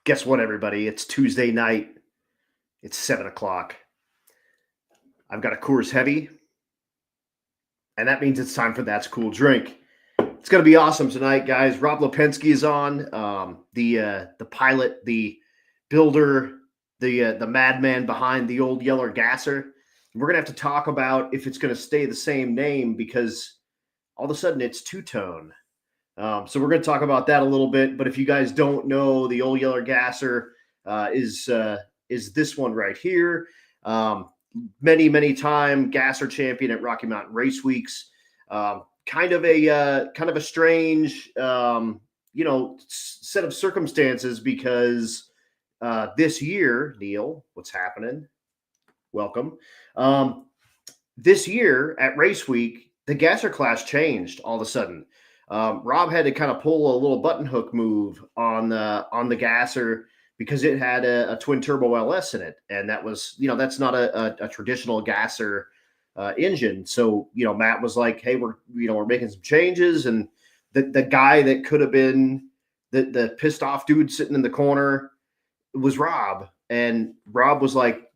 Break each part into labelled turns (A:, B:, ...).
A: Guess what, everybody? It's Tuesday night. It's 7 o'clock. I've got a Coors Heavy, and that means it's time for That's Cool Drink. It's going to be awesome tonight, guys. Rob Lepenske is on, the pilot, the builder, the madman behind the old Yeller Gasser. We're going to have to talk about if it's going to stay the same name because all of a sudden it's two-tone. So we're going to talk about that a little bit. But if you guys don't know, the old Yeller Gasser is this one right here. Many time Gasser champion at Rocky Mountain Race Weeks. Kind of a strange set of circumstances because this year, Neil, what's happening? Welcome. This year at Race Week, the Gasser class changed all of a sudden. Rob had to kind of pull a little button hook move on the Gasser because it had a twin turbo LS in it, and that was that's not a traditional Gasser engine. So Matt was like, "Hey, we're making some changes," and the guy that could have been the pissed off dude sitting in the corner was Rob, and Rob was like,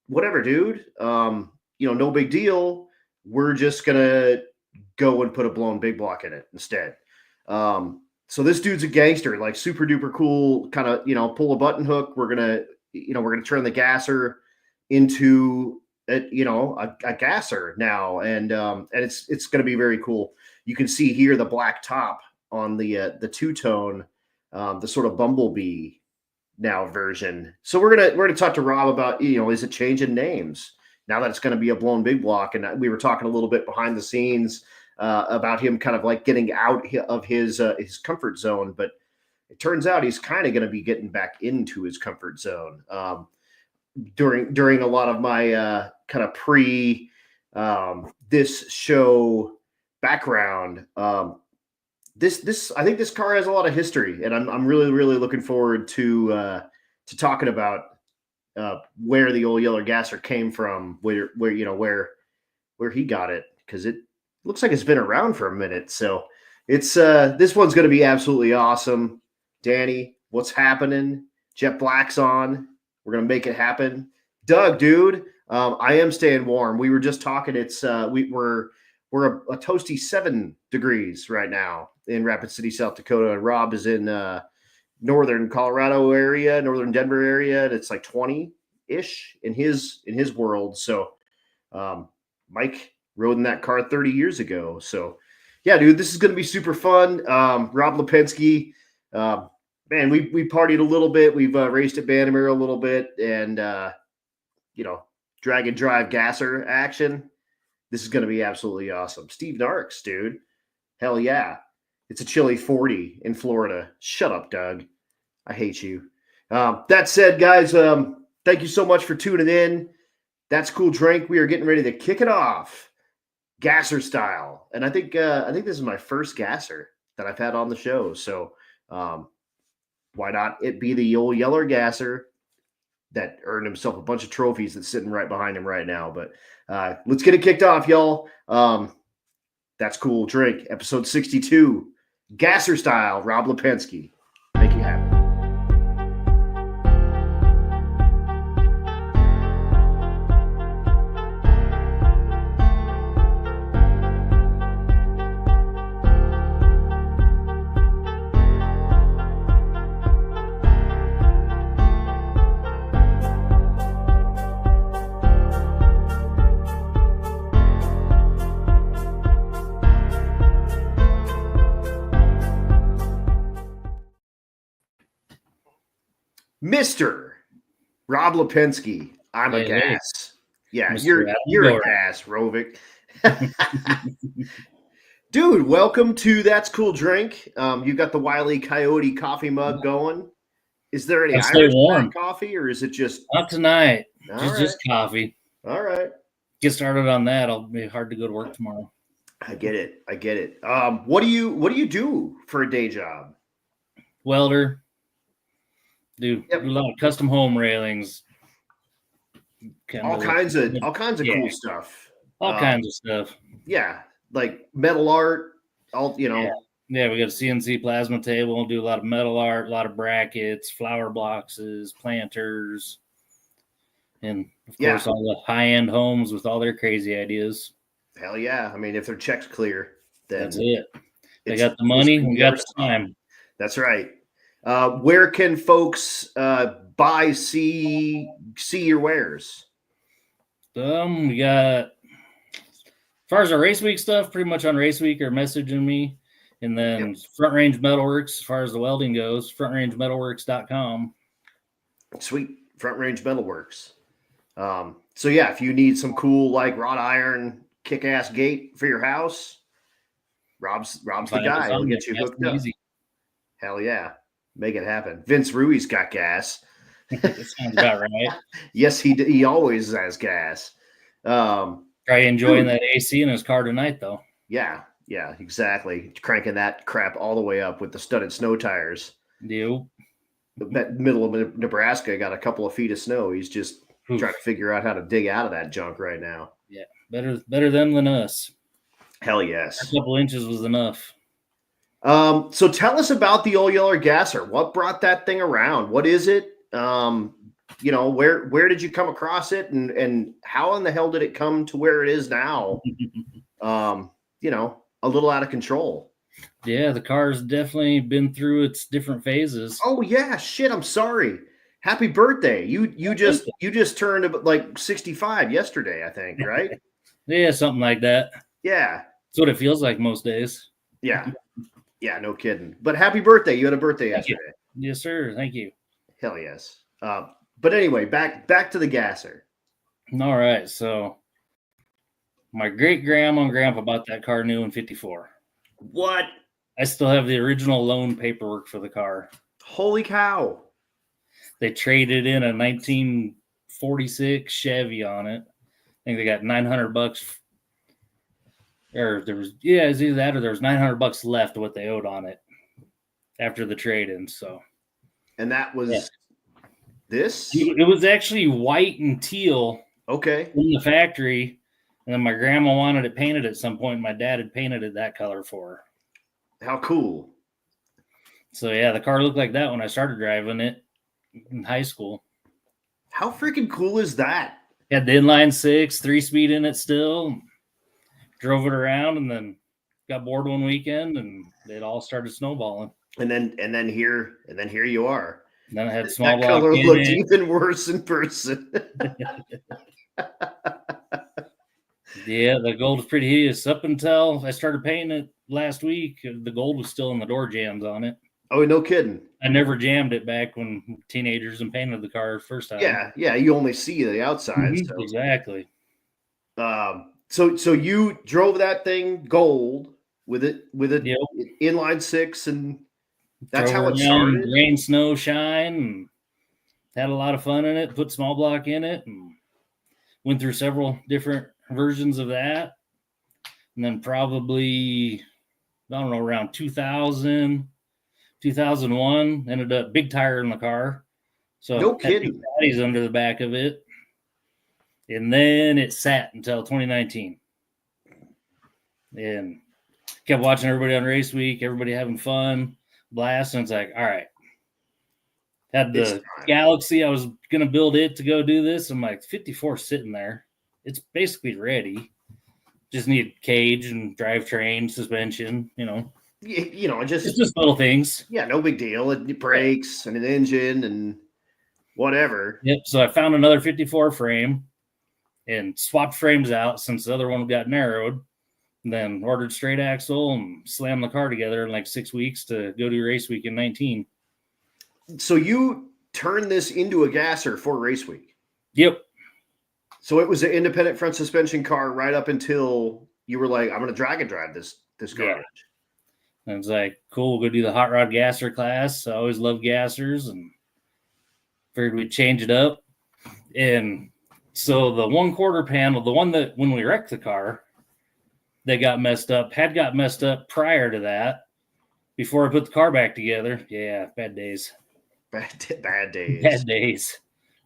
A: "Whatever, dude. No big deal. We're just gonna go and put a blown big block in it instead." So this dude's a gangster, like super duper cool, kind of, pull a button hook. We're going to turn the Gasser into a Gasser now. And it's going to be very cool. You can see here the black top on the two-tone, the sort of Bumblebee now version. So we're going to talk to Rob about, is it changing names now that it's going to be a blown big block? And we were talking a little bit behind the scenes about him kind of like getting out of his comfort zone, but it turns out he's kind of going to be getting back into his comfort zone. During a lot of my kind of pre this show background, this I think this car has a lot of history, and I'm really looking forward to talking about where the old Yeller Gasser came from, where he got it, because it looks like it's been around for a minute. So it's this one's going to be absolutely awesome. Danny, what's happening? Jet Black's on. We're going to make it happen. Doug, dude, I am staying warm. We were just talking. It's we're a toasty 7 degrees right now in Rapid City, South Dakota. And Rob is in northern Colorado area, northern Denver area, and it's like 20-ish in his world. So Mike rode in that car 30 years ago. So yeah, dude, this is going to be super fun. Rob Lepenske, man, we partied a little bit. We've raced at Bannerman a little bit, and drag and drive Gasser action. This is going to be absolutely awesome. Steve Narks, dude. Hell yeah. It's a chilly 40 in Florida. Shut up, Doug. I hate you. That said, guys, thank you so much for tuning in. That's Cool Drink. We are getting ready to kick it off, Gasser style. And I think this is my first Gasser that I've had on the show. So why not it be the old Yeller Gasser that earned himself a bunch of trophies that's sitting right behind him right now. But let's get it kicked off, y'all. That's Cool Drink, episode 62, Gasser style, Rob Lepenske. Make it happen. Mr. Rob Lepenske, I'm a gas. Yeah, you're a gas, Rovic. Dude, welcome to That's Cool Drink. You got the Wile E. Coyote coffee mug going. Is there any Irish coffee, or is it just
B: not tonight? Just coffee.
A: All right.
B: Get started on that. It'll be hard to go to work tomorrow.
A: I get it. What do you do for a day job?
B: Welder. Do a lot of custom home railings.
A: All kinds of cool stuff.
B: All kinds of stuff.
A: Yeah, like metal art.
B: Yeah, we got a CNC plasma table. We'll do a lot of metal art, a lot of brackets, flower boxes, planters, and of course all the high-end homes with all their crazy ideas.
A: Hell yeah. I mean, if their check's clear, then
B: that's it. They
A: it's
B: got the money, we got the
A: spot.
B: time.
A: That's right. Where can folks buy, see your wares?
B: We got, as far as our race week stuff, pretty much on race week or messaging me. And then Front Range Metalworks, as far as the welding goes, frontrangemetalworks.com.
A: Sweet. Front Range Metalworks. So yeah, if you need some cool like wrought iron kick-ass gate for your house, Rob's the guy. He'll get you hooked up. Easy. Hell yeah. Make it happen. Vince Rui's got gas.
B: That sounds about right.
A: Yes, he always has gas.
B: Probably enjoying that AC in his car tonight, though.
A: Yeah, exactly. Cranking that crap all the way up with the studded snow tires.
B: Yep.
A: That middle of Nebraska got a couple of feet of snow. He's just trying to figure out how to dig out of that junk right now.
B: Yeah, better them than us.
A: Hell yes.
B: A couple inches was enough.
A: So tell us about the old Yeller gasser. What brought that thing around? What is it? Where did you come across it, and how in the hell did it come to where it is now? A little out of control.
B: Yeah, the car's definitely been through its different phases.
A: Oh yeah, shit. I'm sorry. Happy birthday. You just turned like 65 yesterday, I think, right?
B: Yeah, something like that.
A: Yeah.
B: That's what it feels like most days.
A: Yeah. Yeah, no kidding. But happy birthday. You had a birthday yesterday.
B: Yes, sir. Thank you.
A: Hell yes. But anyway, back to the gasser.
B: All right. So my great grandma and grandpa bought that car new in 54.
A: What?
B: I still have the original loan paperwork for the car.
A: Holy cow.
B: They traded in a 1946 Chevy on it. I think they got $900. Or there was, it's either that or there was $900 left of what they owed on it after the trade-in. So,
A: and that was this?
B: It was actually white and teal.
A: Okay.
B: In the factory. And then my grandma wanted it painted at some point. My dad had painted it that color for her.
A: How cool.
B: So yeah, the car looked like that when I started driving it in high school.
A: How freaking cool is that?
B: Had the inline 6, 3-speed in it still. Drove it around and then got bored one weekend and it all started snowballing.
A: And then here you are.
B: And then I had small
A: block. That color looked even worse in person.
B: Yeah, the gold was pretty hideous up until I started painting it last week. The gold was still in the door jams on it.
A: Oh, no kidding.
B: I never jammed it back when teenagers and painted the car first time.
A: Yeah, you only see the outside.
B: Mm-hmm.
A: So.
B: Exactly.
A: So you drove that thing gold with it inline 6, and that's how it started.
B: Rain, snow, shine, and had a lot of fun in it. Put small block in it, and went through several different versions of that. And then probably, I don't know, around 2000, 2001, ended up big tire in the car. So
A: no kidding.
B: Patties under the back of it. And then it sat until 2019. And kept watching everybody on race week, everybody having fun, blast. And it's like, all right. Had the Galaxy, I was going to build it to go do this. I'm like, 54 sitting there. It's basically ready. Just need cage and drivetrain, suspension, just little things.
A: Yeah, no big deal. It brakes and an engine and whatever.
B: Yep. So I found another 54 frame and swapped frames out since the other one got narrowed. And then ordered straight axle and slammed the car together in like 6 weeks to go to race week in 19.
A: So you turned this into a gasser for race week?
B: Yep.
A: So it was an independent front suspension car right up until you were like, I'm going to drag and drive this garbage.
B: Yeah. I was like, cool, we'll go do the hot rod gasser class. I always loved gassers and figured we'd change it up. And so the 1/4 panel, the one that when we wrecked the car, that got messed up prior to that, before I put the car back together. Yeah, bad days.
A: Bad days.
B: Bad days.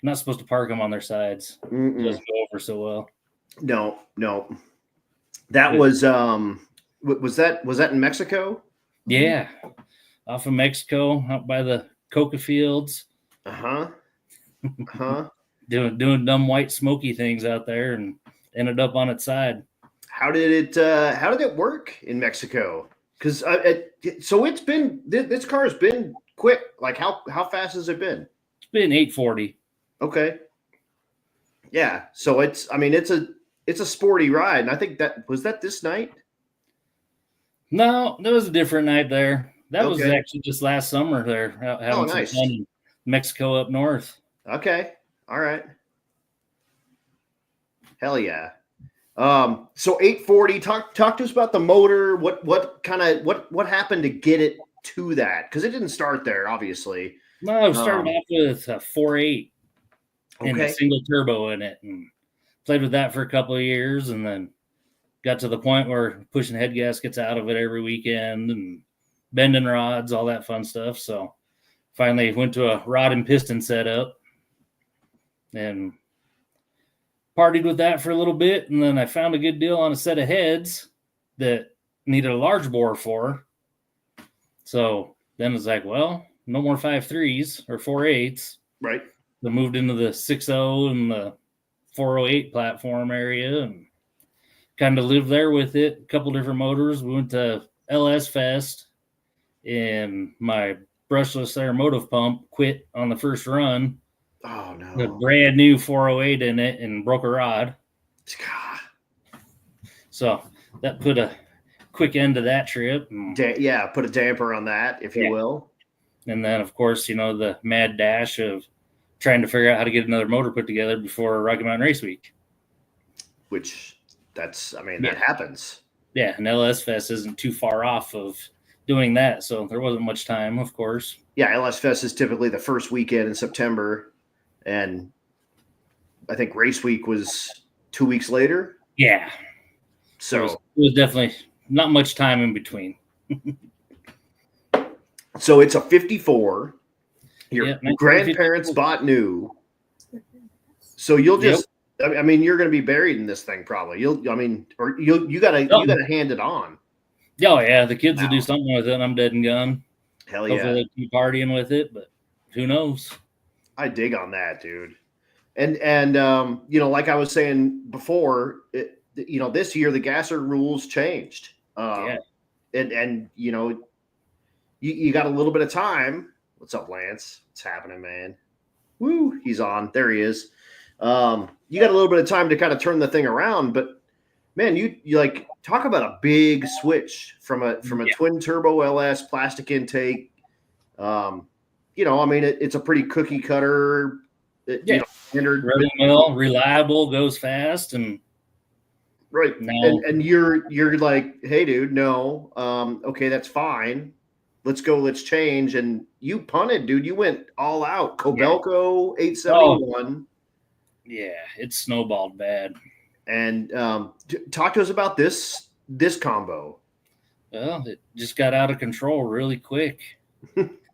B: I'm not supposed to park them on their sides.
A: Mm-mm.
B: It doesn't go over so well.
A: No. That was was that in Mexico?
B: Yeah, off of Mexico, out by the coca fields,
A: Uh huh.
B: doing dumb white smoky things out there, and ended up on its side.
A: How did it work in Mexico? Because so it's been this car has been quick. Like how fast has it been?
B: It's been 840.
A: Okay. Yeah. So it's it's a sporty ride, and I think that was that this night.
B: No, there was a different night there. That was
A: Okay.
B: actually just last summer there,
A: Oh,
B: having some
A: nice.
B: fun in Mexico up north.
A: Okay. All right. Hell yeah. So 840. Talk to us about the motor. What kind of what happened to get it to that? Because it didn't start there, obviously.
B: No, I started off with a 4.8 and a
A: Okay.
B: single turbo in it, and played with that for a couple of years, and then got to the point where pushing head gaskets out of it every weekend and bending rods, all that fun stuff. So finally went to a rod and piston setup and partied with that for a little bit. And then I found a good deal on a set of heads that needed a large bore for. So then it's like, well, no more 5.3s or 4.8s.
A: Right.
B: So moved into the 6.0 and the 408 platform area and kind of lived there with it. A couple different motors. We went to LS Fest, and my brushless aeromotive pump quit on the first run.
A: Oh
B: The
A: no.
B: brand new 408 in it and broke a rod.
A: God.
B: So that put a quick end to that trip.
A: Yeah, put a damper on that, if you will.
B: And then, of course, the mad dash of trying to figure out how to get another motor put together before Rocky Mountain Race Week.
A: Which that happens.
B: Yeah, and LS Fest isn't too far off of doing that, so there wasn't much time, of course.
A: Yeah, LS Fest is typically the first weekend in September, and I think Race Week was 2 weeks later.
B: Yeah.
A: So
B: it was definitely not much time in between.
A: So it's a 54. Your grandparents
B: 1954.
A: bought new. So you'll just I mean, you're going to be buried in this thing probably. You got to hand it on.
B: Oh yeah, the kids will do something with it. And I'm dead and gone.
A: Hell yeah.
B: Hopefully they keep partying with it, but who knows?
A: I dig on that, dude. And like I was saying before, this year the gasser rules changed. And you got a little bit of time. What's up, Lance? What's happening, man? Woo, he's on. There he is. You got a little bit of time to kind of turn the thing around, but man, you like talk about a big switch from a twin turbo LS plastic intake. It's a pretty cookie cutter. Standard
B: mill, reliable, goes fast, and
A: right.
B: No.
A: And you're like, hey, dude, no, okay, that's fine. Let's go. Let's change. And you punted, dude. You went all out. Kobelco 871.
B: Yeah, it snowballed bad.
A: And talk to us about this combo.
B: Well, it just got out of control really quick.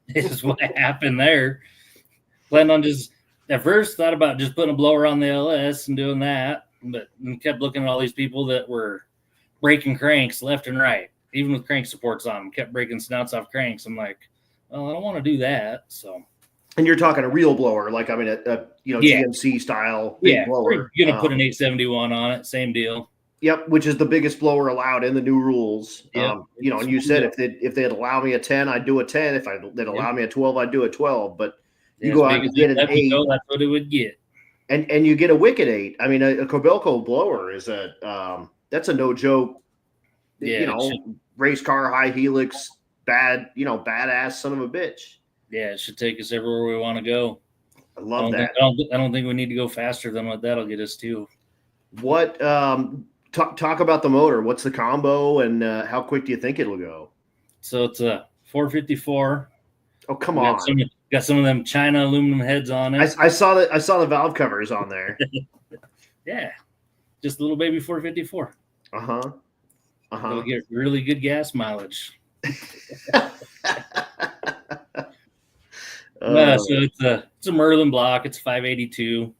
B: Is what happened there. Planned on just at first thought about just putting a blower on the LS and doing that, but kept looking at all these people that were breaking cranks left and right, even with crank supports on them, kept breaking snouts off cranks. I'm like, well, I don't want to do that. So.
A: And you're talking a real blower, like GMC style big blower.
B: You're gonna put an 871 on it, same deal.
A: Yep, which is the biggest blower allowed in the new rules.
B: Yep.
A: And you said if they'd allow me a 10, I'd do a 10. If they'd allow me a 12, I'd do a 12. But you go out and get an 8.
B: That's what it would get.
A: And you get a wicked 8. I mean, a Kobelco blower is that's a no joke.
B: Yeah,
A: race car, high helix, badass son of a bitch.
B: Yeah, it should take us everywhere we want to go.
A: I love that.
B: I don't think we need to go faster than what that'll get us to.
A: What talk about the motor? What's the combo and how quick do you think it'll go?
B: So it's a 454.
A: Oh, come on!
B: Got some of them China aluminum heads on it.
A: I saw that. I saw the valve covers on there.
B: Yeah, just a little baby 454. It'll get really good gas mileage. So it's a Merlin block. It's 582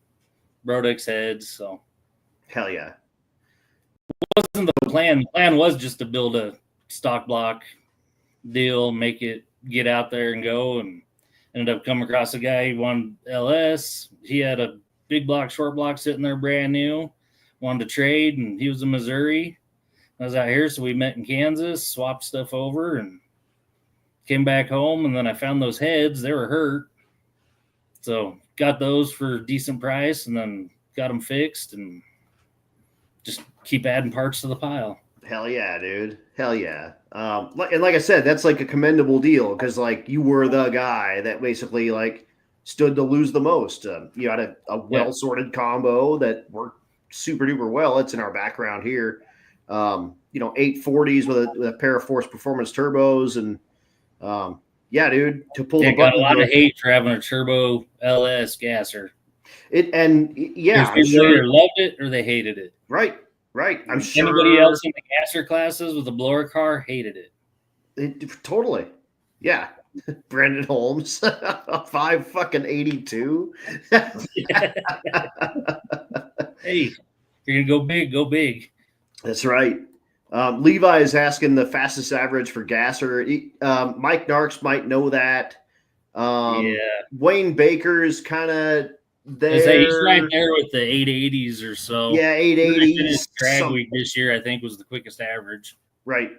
B: Brodex heads. So
A: hell yeah.
B: It wasn't the plan. The plan was just to build a stock block deal, make it get out there and go. And ended up coming across a guy who wanted LS. He had a big block, short block sitting there brand new, wanted to trade, and he was in Missouri. I was out here, so we met in Kansas, swapped stuff over, and came back home. And then I found those heads; they were hurt, so got those for a decent price, and then got them fixed, and just keep adding parts to the pile.
A: Hell yeah, dude. Hell yeah. And like I said, that's like a commendable deal because like you were the guy that basically like stood to lose the most. You had a well sorted combo that worked super duper well. It's in our background here. 840s with a pair of Force Performance turbos and yeah, dude, to pull the
B: got
A: button.
B: A lot of hate for having a turbo LS gasser.
A: I'm
B: people
A: sure
B: either loved it or they hated it.
A: Right. I'm sure
B: anybody else in the gasser classes with a blower car hated it.
A: Totally. Yeah. Brandon Holmes, 582.
B: Hey, you're gonna go big, go big.
A: That's right. Levi is asking the fastest average for gasser. Mike Narks might know that. Wayne Baker's kind of there.
B: He's right there with the 880s or so.
A: Yeah, 880s.
B: Drag week this year, I think, was the quickest average.
A: Right.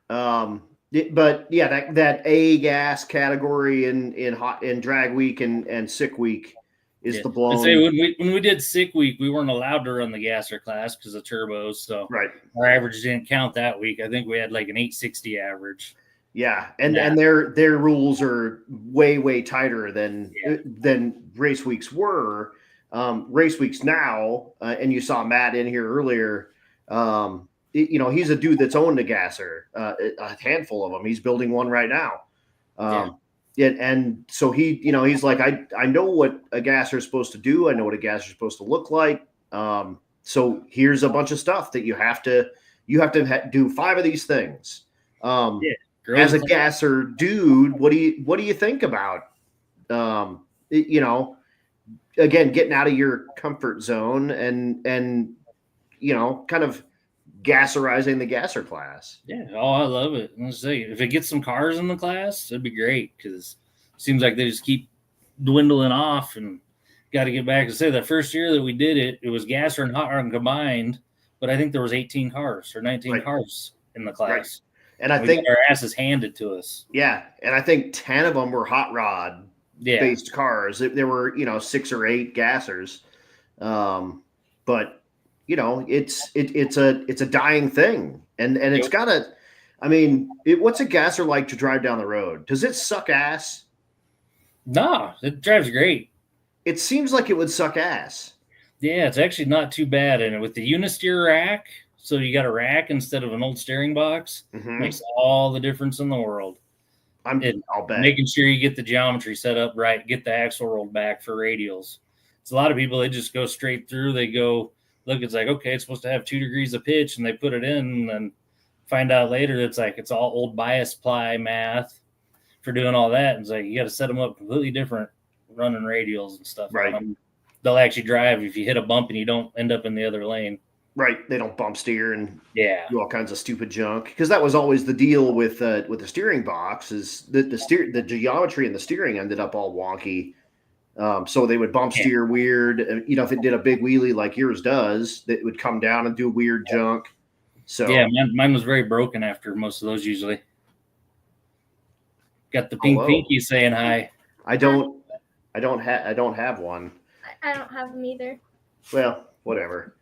A: But yeah, that A gas category in drag week and sick week is the blown.
B: Say when we did sick week, we weren't allowed to run the gasser class because of turbos. So our average didn't count that week. I think we had like an 860 average.
A: Yeah, and their rules are way tighter than race weeks were. Race weeks now, and you saw Matt in here earlier. He's a dude that's owned a gasser, a handful of them. He's building one right now. And so he's like, I know what a gasser is supposed to do. I know what a gasser is supposed to look like. So here's a bunch of stuff that you have to do 5 of these things. As a gasser dude, what do you think about, again, getting out of your comfort zone and kind of gasserizing the gasser class?
B: Yeah. Oh, I love it. Let's say if it gets some cars in the class, it'd be great because it seems like they just keep dwindling off and got to get back. To say that first year that we did it, it was gasser and hot rod combined, but I think there was 18 cars or 19 cars in the class. Right.
A: And I think
B: our asses handed to us.
A: Yeah. And I think 10 of them were hot rod based cars. There were, 6 or 8 gassers. But it's a dying thing. And it's gotta, what's a gasser like to drive down the road? Does it suck ass?
B: No, it drives great.
A: It seems like it would suck ass.
B: Yeah, it's actually not too bad. And with the Unisteer rack, so you got a rack instead of an old steering box, makes all the difference in the world.
A: I'll bet.
B: Making sure you get the geometry set up right, get the axle rolled back for radials. It's a lot of people, they just go straight through. They go, look, it's like, okay, it's supposed to have 2 degrees of pitch, and they put it in and then find out later it's like it's all old bias ply math for doing all that. And it's like you got to set them up completely different running radials and stuff.
A: Right.
B: They'll actually drive if you hit a bump and you don't end up in the other lane.
A: Right. They don't bump steer and
B: do
A: all kinds of stupid junk. Because that was always the deal with the steering box is that the geometry and the steering ended up all wonky. So they would bump steer weird. If it did a big wheelie like yours does, it would come down and do weird junk. So
B: mine was very broken after most of those usually. Got the pink pinky saying hi.
A: I don't have one.
C: I don't have them either.
A: Well, whatever.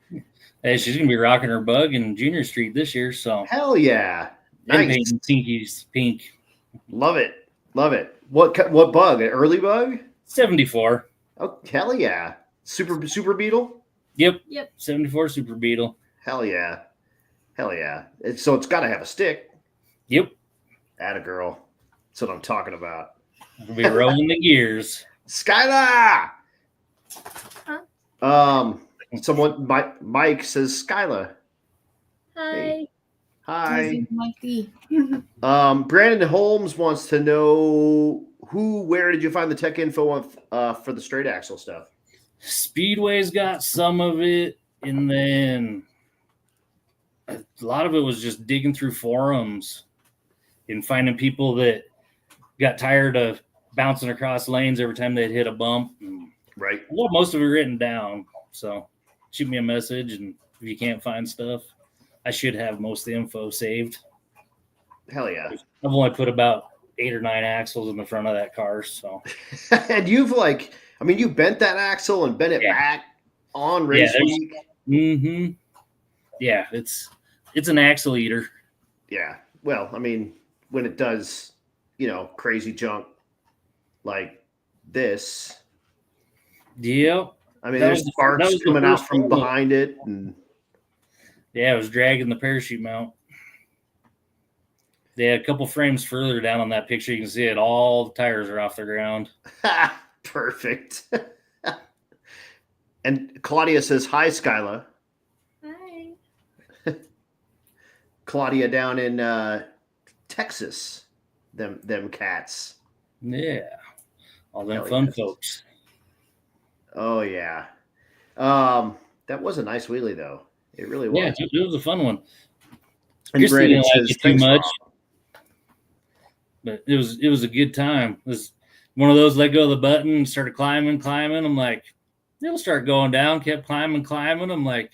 B: Hey, she's gonna be rocking her bug in Junior Street this year. So
A: hell yeah,
B: nice. Pinky's pink.
A: Love it. What bug? An early bug?
B: 74.
A: Oh hell yeah! Super Beetle.
B: Yep. 74 Super Beetle.
A: Hell yeah. So it's got to have a stick.
B: Yep.
A: Atta girl. That's what I'm talking about.
B: We'll be rolling the gears.
A: Skyla.
C: Huh?
A: Someone, Mike says Skyla.
C: Hi.
A: Hey. Hi.
D: Mikey.
A: Brandon Holmes wants to know where did you find the tech info for the straight axle stuff?
B: Speedway's got some of it, and then a lot of it was just digging through forums. and finding people that got tired of bouncing across lanes every time they'd hit a bump. And
A: Right.
B: well, most of it written down. So shoot me a message, and if you can't find stuff, I should have most of the info saved.
A: Hell yeah.
B: I've only put about 8 or 9 axles in the front of that car. So
A: And you've you bent that axle and bent it back on race week.
B: Mm-hmm. Yeah, it's an axle eater.
A: Yeah. Well, I mean, when it does, crazy junk like this.
B: Yep.
A: I mean, there's sparks coming out from behind it. And
B: yeah, it was dragging the parachute mount. Yeah, a couple frames further down on that picture, you can see it. All the tires are off the ground.
A: Perfect. And Claudia says, hi, Skyla.
C: Hi.
A: Claudia down in Texas. Them cats.
B: Yeah. All them fun folks.
A: Oh, yeah. That was a nice wheelie, though. It really was.
B: Yeah, it was a fun one.
A: And Brandon says,
B: it too much. But it was a good time. It was one of those let go of the button and started climbing. I'm like, it'll start going down. Kept climbing. I'm like,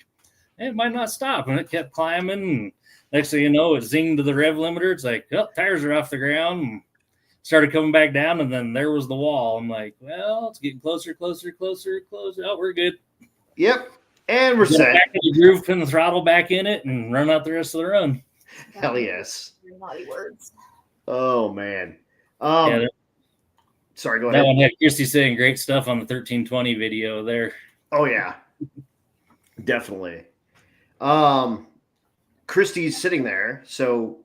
B: it might not stop. And it kept climbing. And next thing you know, it zinged to the rev limiter. It's like, oh, tires are off the ground. And started coming back down. And then there was the wall. I'm like, well, it's getting closer. Oh, we're good.
A: Yep. And we're set.
B: Back in the groove, pin the throttle back in it, and run out the rest of the run.
A: Hell yes.
C: Naughty words.
A: Oh, man. Sorry, go ahead.
B: That one had Christy saying great stuff on the 1320 video there.
A: Oh, yeah. Definitely. Christy's sitting there. So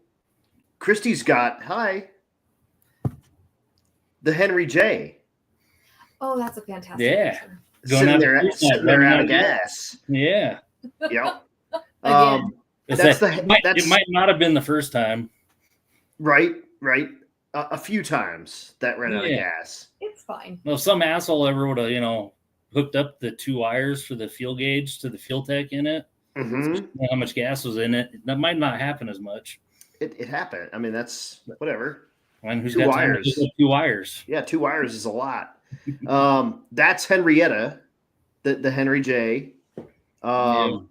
A: Christy's got, the Henry J.
D: Oh, that's a fantastic picture.
A: Sitting there out of gas.
B: Yeah.
A: Yep.
D: Again.
B: It might not have been the first time.
A: Right. A few times that ran out of gas.
D: It's fine.
B: Well, if some asshole ever would have, hooked up the 2 wires for the fuel gauge to the fuel tech in it, how much gas was in it, that might not happen as much.
A: It happened. I mean, that's whatever.
B: And who's
A: 2
B: got
A: wires?
B: Time to 2 wires.
A: Yeah, 2 wires is a lot. That's Henrietta, the Henry J. And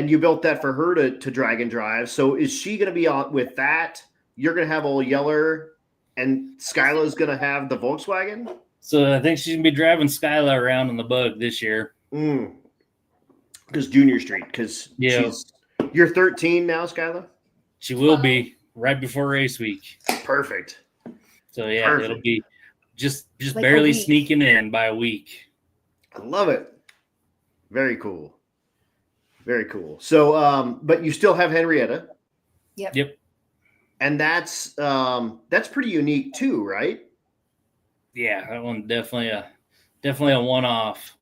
A: you built that for her to drag and drive. So is she going to be on with that? You're going to have old Yeller, and Skyla's going to have the Volkswagen?
B: So I think she's going to be driving Skyla around in the Bug this year.
A: Because Junior Street. Because you're 13 now, Skyla?
B: She will be right before race week.
A: Perfect.
B: So, it'll be just like barely sneaking in by a week.
A: I love it. Very cool. Very cool. So, but you still have Henrietta.
B: Yep.
A: And that's pretty unique too, right?
B: Yeah, that one definitely a one-off.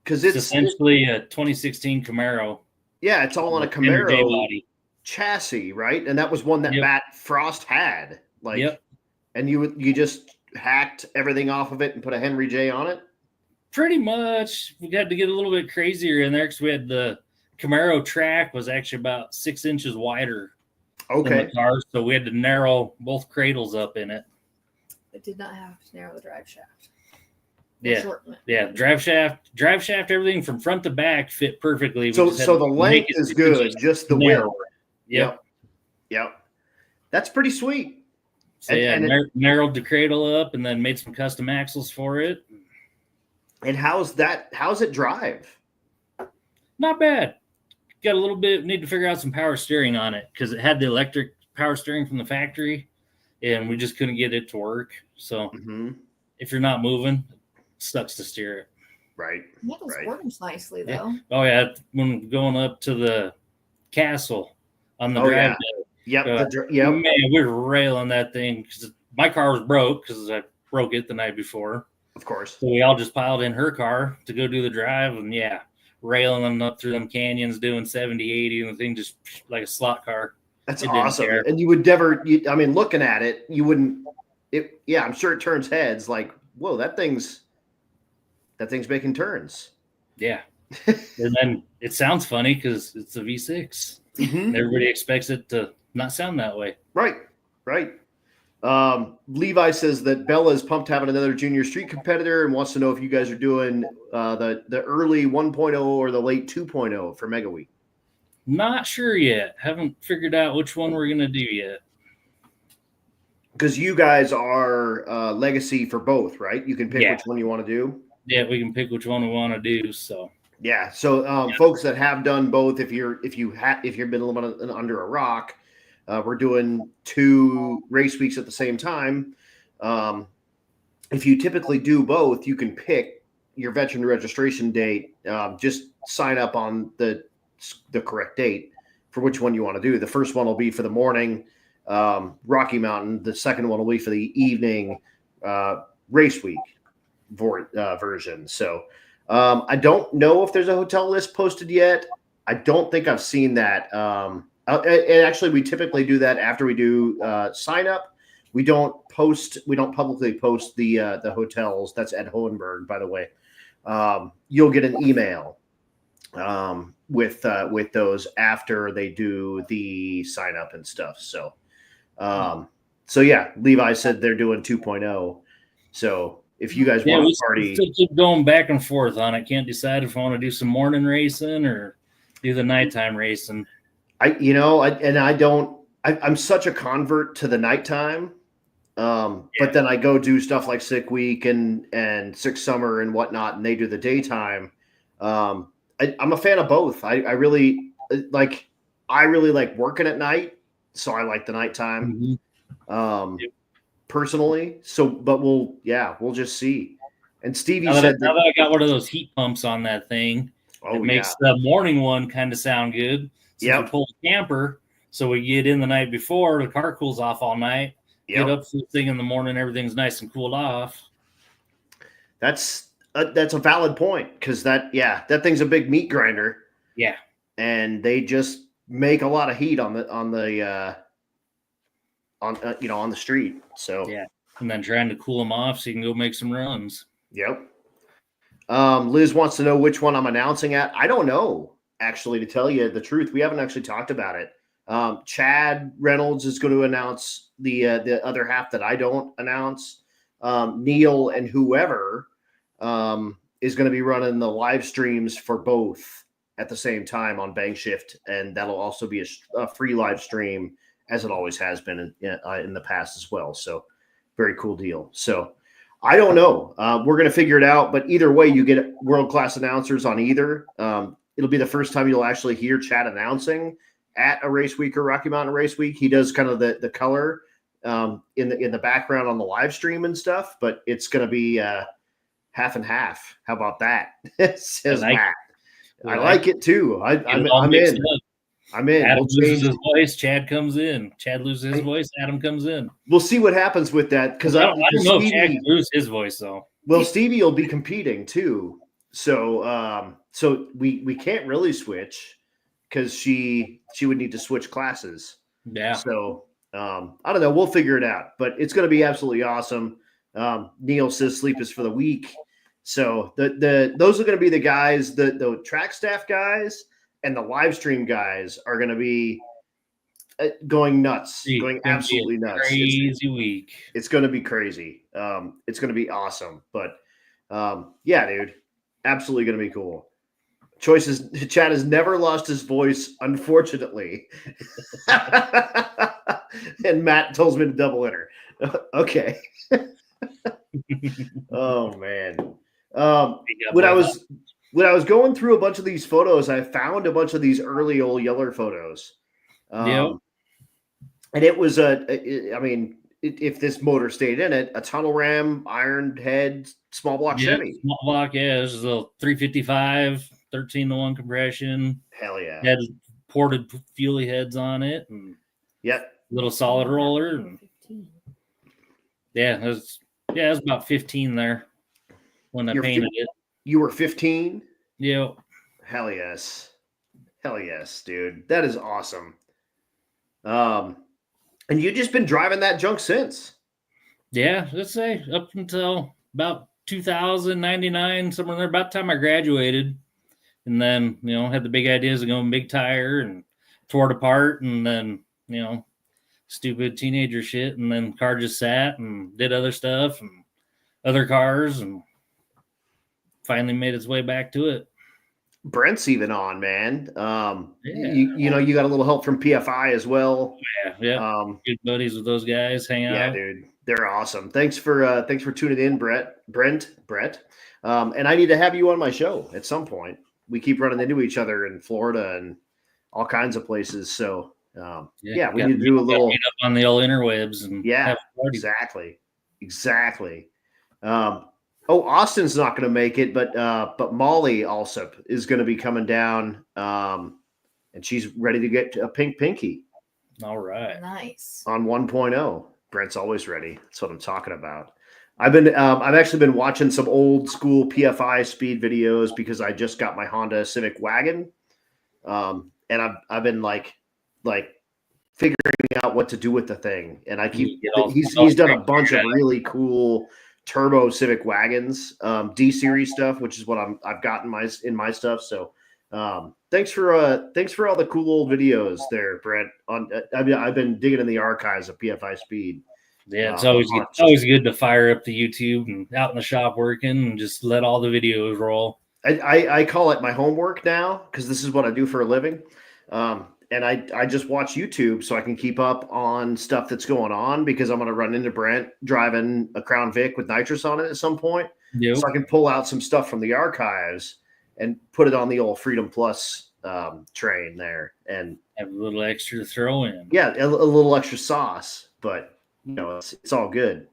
A: Because
B: it's essentially a 2016 Camaro.
A: Yeah, it's all on a Camaro body chassis, right? And that was one that Matt Frost had. And you just hacked everything off of it and put a Henry J on it?
B: Pretty much. We had to get a little bit crazier in there because we had the Camaro track was actually about 6 inches wider than the car, so we had to narrow both cradles up in it.
D: It did not have to narrow the drive shaft.
B: Drive shaft, everything from front to back fit perfectly.
A: So the length is good, just the width.
B: Yep.
A: That's pretty sweet.
B: So narrowed the cradle up and then made some custom axles for it.
A: And how's it drive?
B: Not bad. Got a little bit, need to figure out some power steering on it because it had the electric power steering from the factory and we just couldn't get it to work. So if you're not moving, it sucks to steer it.
A: Right.
D: It works nicely though.
B: Yeah. Oh yeah. When going up to the castle on the drive day. Man, we were railing that thing because my car was broke because I broke it the night before.
A: Of course.
B: So we all just piled in her car to go do the drive and railing them up through them canyons doing 70, 80 and the thing just like a slot car.
A: That's awesome. And you would never, looking at it, you wouldn't, I'm sure it turns heads like, whoa, that thing's making turns.
B: Yeah. And then it sounds funny because it's a V6. Everybody expects it to not sound that way.
A: Right. Levi says that Bella is pumped having another junior street competitor and wants to know if you guys are doing the early 1.0 or the late 2.0 for Mega Week.
B: Not sure yet. Haven't figured out which one we're gonna do yet.
A: Because you guys are legacy for both, right? You can pick which one you want to do.
B: Yeah, we can pick which one we want to do. So
A: yeah. So folks that have done both, if you've been a little bit under a rock, we're doing 2 race weeks at the same time. If you typically do both, you can pick your veteran registration date. Just sign up on the correct date for which one you want to do. The first one will be for the morning Rocky Mountain. The second one will be for the evening race week version. So I don't know if there's a hotel list posted yet. I don't think I've seen that. And actually, we typically do that after we do sign up. We don't publicly post the hotels. That's Ed Hohenberg, by the way. You'll get an email with those after they do the sign up and stuff. So yeah, Levi said they're doing 2.0. So if you guys want to party,
B: we still keep going back and forth on it. Can't decide if I want to do some morning racing or do the nighttime racing.
A: I'm such a convert to the nighttime. But then I go do stuff like Sick Week and Sick Summer and whatnot, and they do the daytime. I'm a fan of both. I really like working at night, so I like the nighttime. Personally. So, but we'll just see. And Stevie said
B: now that I got one of those heat pumps on that thing, it makes the morning one kind of sound good. So we pull the camper, so we get in the night before, the car cools off all night. Get up to the thing in the morning, everything's nice and cooled off.
A: That's a valid point, because that thing's a big meat grinder.
B: Yeah,
A: and they just make a lot of heat on the street. So
B: yeah, and then trying to cool them off so you can go make some runs.
A: Yep. Liz wants to know which one I'm announcing at. I don't know, actually, to tell you the truth. We haven't actually talked about it. Chad Reynolds is going to announce the other half that I don't announce. Neil and whoever is going to be running the live streams for both at the same time on Bank Shift, and that'll also be a free live stream, as it always has been in the past as well. So very cool deal. So I don't know. We're going to figure it out, but either way, you get world-class announcers on either. It'll be the first time you'll actually hear Chad announcing at a race week or Rocky Mountain Race Week. He does kind of the color in the background on the live stream and stuff, but it's going to be half and half. How about that? Says Matt. I like it too. I'm in. I'm in.
B: Adam loses his voice. Chad comes in. Chad loses his voice. Adam comes in.
A: We'll see what happens with that, because
B: I don't know if Chad can lose his voice though.
A: Well, Stevie will be competing too, so we can't really switch, because she would need to switch classes.
B: Yeah.
A: So I don't know. We'll figure it out, but it's going to be absolutely awesome. Neil says sleep is for the week. So those are going to be the guys, the track staff guys and the live stream guys are going to be going nuts, going absolutely nuts.
B: Crazy week.
A: It's going to be crazy. It's going to be awesome. But yeah, dude, absolutely going to be cool. Choices. Chad has never lost his voice, unfortunately. And Matt tells me to double enter. Okay. Oh man. When I was going through a bunch of these photos, I found a bunch of these early old Yeller photos. And it was if this motor stayed in it, a tunnel ram, iron head, small block Chevy.
B: Small block, yeah. This is a 355, 13-to-1 compression.
A: Hell yeah.
B: Had ported fuelie heads on it, and little solid roller. And it was about 15 there when I painted it.
A: You were 15?
B: Yeah.
A: Hell yes, dude. That is awesome. And you've just been driving that junk since.
B: Yeah, let's say up until about 2099, somewhere there, about the time I graduated. And then, had the big ideas of going big tire and tore it apart, and then, stupid teenager shit, and then the car just sat and did other stuff and other cars, and finally made its way back to it.
A: Brent's even on, man.
B: Yeah.
A: You know, you got a little help from PFI as well.
B: Yeah. Good buddies with those guys. Hang out.
A: Yeah, dude, they're awesome. Thanks for tuning in, Brett. And I need to have you on my show at some point. We keep running into each other in Florida and all kinds of places. So we need to do a little
B: meet up on the old interwebs and have a party.
A: Exactly. Austin's not going to make it, but Molly also is going to be coming down, and she's ready to get a pink pinky.
B: All right.
D: Nice.
A: On 1.0. Brent's always ready. That's what I'm talking about. I've actually been watching some old school PFI speed videos because I just got my Honda Civic wagon. And I've been like figuring out what to do with the thing. And I keep, he's done a bunch of really cool turbo Civic wagons, D series stuff, which is what I've got in my stuff. So, thanks for all the cool old videos there, Brent. I've been digging in the archives of PFI Speed.
B: Yeah, it's always good to fire up the YouTube and out in the shop working and just let all the videos roll.
A: I call it my homework now because this is what I do for a living. And I just watch YouTube so I can keep up on stuff that's going on because I'm going to run into Brent driving a Crown Vic with nitrous on it at some point.
B: Yep.
A: So I can pull out some stuff from the archives and put it on the old Freedom Plus train there and
B: have a little extra to throw in.
A: Yeah, a little extra sauce, but you know, it's all good.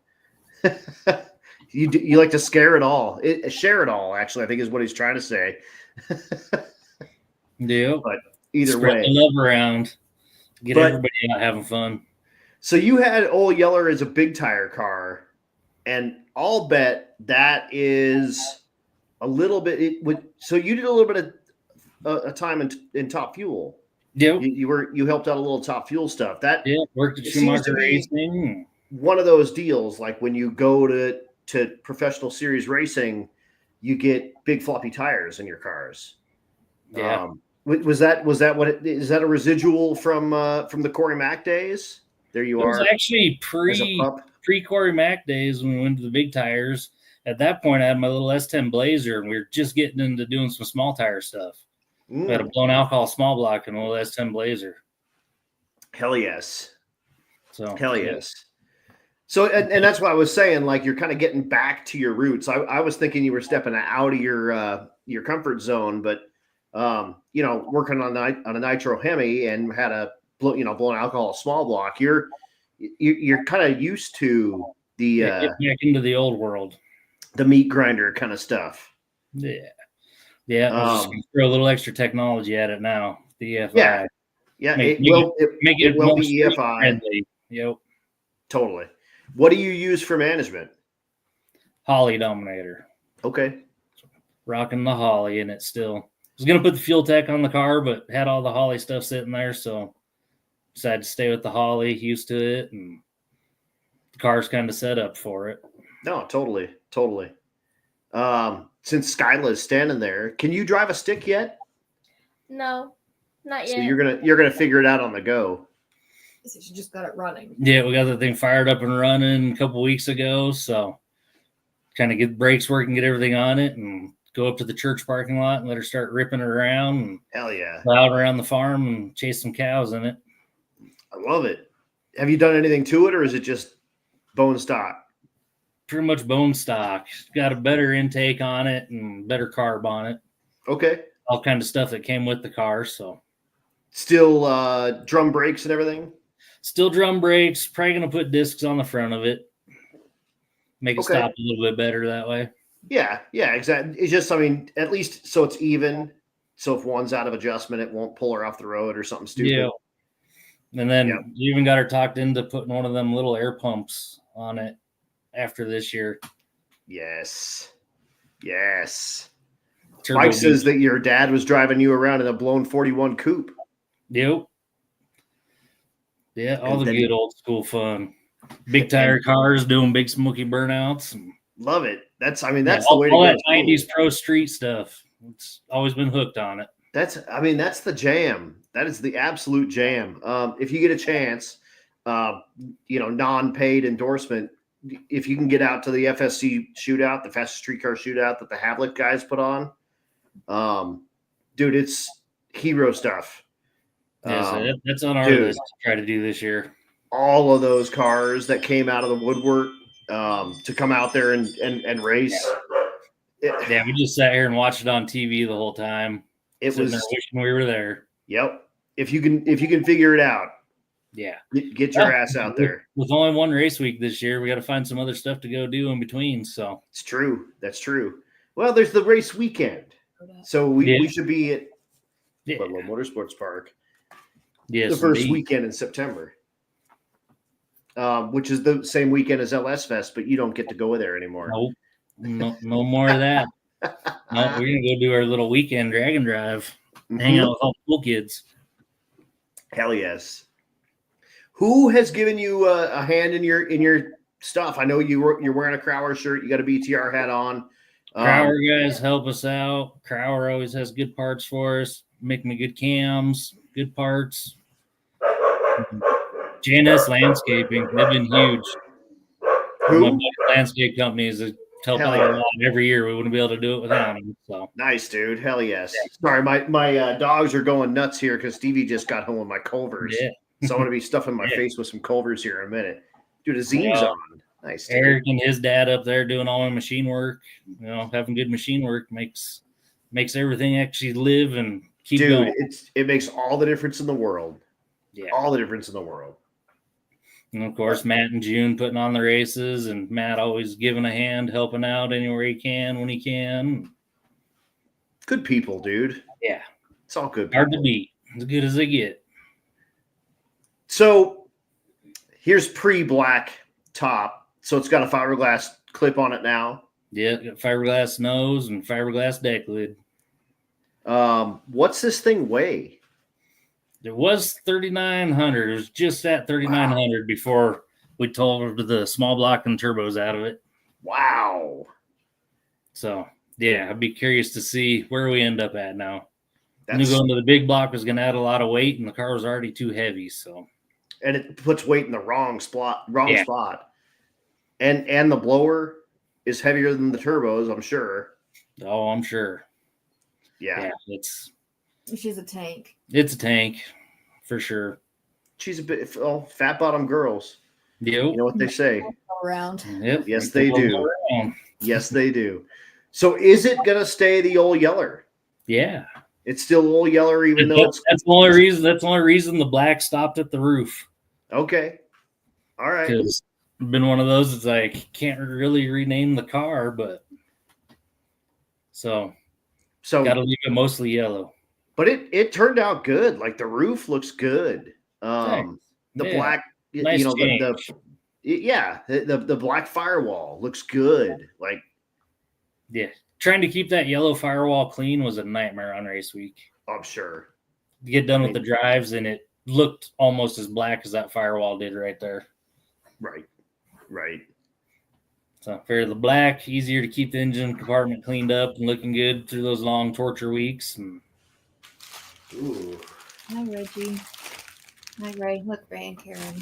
A: You like to share it all, actually, I think is what he's trying to say.
B: Yeah.
A: But either
B: spread
A: way,
B: the love around, get everybody out having fun.
A: So you had Old Yeller as a big tire car, and I'll bet that is a little bit. So you did a little bit of a time in Top Fuel.
B: Yeah,
A: you helped out a little Top Fuel stuff. That
B: worked at Schumacher Racing.
A: One of those deals, like when you go to professional series racing, you get big floppy tires in your cars.
B: Yeah.
A: Was that is that a residual from the Corey Mack days? There you are.
B: It was actually pre Corey Mack days when we went to the big tires. At that point, I had my little S10 Blazer, and we were just getting into doing some small tire stuff. We had a blown alcohol small block and a little S10 Blazer.
A: Hell yes.
B: Hell
A: yes. So, and that's what I was saying, like you're kind of getting back to your roots. I was thinking you were stepping out of your comfort zone, but working on a nitro Hemi and had a blown alcohol small block. You're kind of used to the
B: back into the old world,
A: the meat grinder kind of stuff.
B: Yeah. Just throw a little extra technology at it now. The EFI.
A: Yeah.
B: Make it
A: will
B: more
A: be EFI.
B: Friendly. Yep.
A: Totally. What do you use for management?
B: Holly Dominator.
A: Okay.
B: Rocking the Holly, and it still was going to put the fuel tech on the car, but had all the Holly stuff sitting there, so decided to stay with the Holly, used to it, and the car's kind of set up for it.
A: No, totally. Since Skyla is standing there, can you drive a stick yet?
C: No, not yet.
A: So you're gonna figure it out on the go.
D: So you just got it running.
B: Yeah, we got the thing fired up and running a couple weeks ago, so kind of get the brakes working, get everything on it, and go up to the church parking lot and let her start ripping it around. And
A: hell yeah.
B: Out around the farm and chase some cows in it.
A: I love it. Have you done anything to it, or is it just bone stock?
B: Pretty much bone stock. Got a better intake on it and better carb on it.
A: Okay.
B: All kind of stuff that came with the car. So
A: still drum brakes and everything?
B: Still drum brakes. Probably going to put discs on the front of it. Make it stop a little bit better that way.
A: Yeah, exactly. It's just, at least so it's even. So if one's out of adjustment, it won't pull her off the road or something stupid.
B: Yeah. And then you even got her talked into putting one of them little air pumps on it after this year.
A: Yes.
B: Turbo
A: Mike says that your dad was driving you around in a blown 41 coupe.
B: Yep. Yeah, all the good old school fun. Big tire cars doing big smoky burnouts.
A: Love it. That's the way to go.
B: All that 90s pro street stuff. It's always been hooked on it.
A: That's the jam. That is the absolute jam. If you get a chance, non-paid endorsement. If you can get out to the FSC shootout, the fastest streetcar shootout that the Havlik guys put on, dude, it's hero stuff.
B: That's on our
A: dude,
B: list to try to do this year.
A: All of those cars that came out of the woodwork to come out there and race.
B: Yeah, we just sat here and watched it on TV the whole time.
A: It was
B: wishing we were there.
A: Yep. If you can figure it out,
B: yeah,
A: get your ass out there.
B: With only one race week this year, we got to find some other stuff to go do in between. So
A: it's true. That's true. Well, there's the race weekend, so we should be at Pueblo Motorsports Park.
B: Yes,
A: the first weekend in September, which is the same weekend as LS Fest, but you don't get to go there anymore.
B: Nope. No more of that. No, we're gonna go do our little weekend drag and drive, hang out with all the cool kids.
A: Hell yes. Who has given you a hand in your stuff? I know you're wearing a Crowler shirt. You got a BTR hat on.
B: Crowler guys help us out. Crowler always has good parts for us. Make me good cams, good parts. JNS Landscaping, they've been huge.
A: Who?
B: Landscape companies that help out a lot every year. We wouldn't be able to do it without them. So
A: nice, dude. Hell yes. Sorry, my dogs are going nuts here because Stevie just got home with my Culvers.
B: Yeah.
A: So I'm gonna be stuffing my face with some Culvers here in a minute. Dude, a Zeem's on. Nice. Dude.
B: Eric and his dad up there doing all my machine work. Having good machine work makes everything actually live and keep going.
A: It makes all the difference in the world.
B: Yeah.
A: All the difference in the world.
B: And of course, Matt and June putting on the races, and Matt always giving a hand, helping out anywhere he can when he can.
A: Good people, dude.
B: Yeah.
A: It's all good people.
B: Hard to beat. As good as they get.
A: So here's pre-black top. So it's got a fiberglass clip on it now.
B: Yeah, got fiberglass nose and fiberglass deck lid.
A: What's this thing weigh?
B: It was 3,900. It was just at 3,900 before we told the small block and turbos out of it.
A: Wow.
B: So, yeah, I'd be curious to see where we end up at now. Going to the big block was going to add a lot of weight, and the car was already too heavy. So,
A: and it puts weight in the wrong spot. And the blower is heavier than the turbos, I'm sure.
B: Oh, I'm sure.
A: Yeah.
D: She's a tank.
B: It's a tank, for sure.
A: She's a bit fat bottom girls.
B: Yep.
A: You know what they say.
D: Around.
B: Yep.
A: Yes, they do. Yes, they do. So is it going to stay the old yeller?
B: Yeah.
A: It's still old yeller, even though
B: that's the only reason. That's the only reason the black stopped at the roof.
A: Okay. All right.
B: Because it's been one of those. It's like can't really rename the car, but so got to leave it mostly yellow.
A: But it turned out good. Like the roof looks good. The black,
B: nice
A: the black firewall looks good. Like,
B: yeah, trying to keep that yellow firewall clean was a nightmare on race week.
A: I'm sure.
B: To get done with the drives, and it looked almost as black as that firewall did right there.
A: Right.
B: So for the black, easier to keep the engine compartment cleaned up and looking good through those long torture weeks.
A: Ooh.
D: Hi, Reggie. Hi, Ray. Look, Ray and Karen.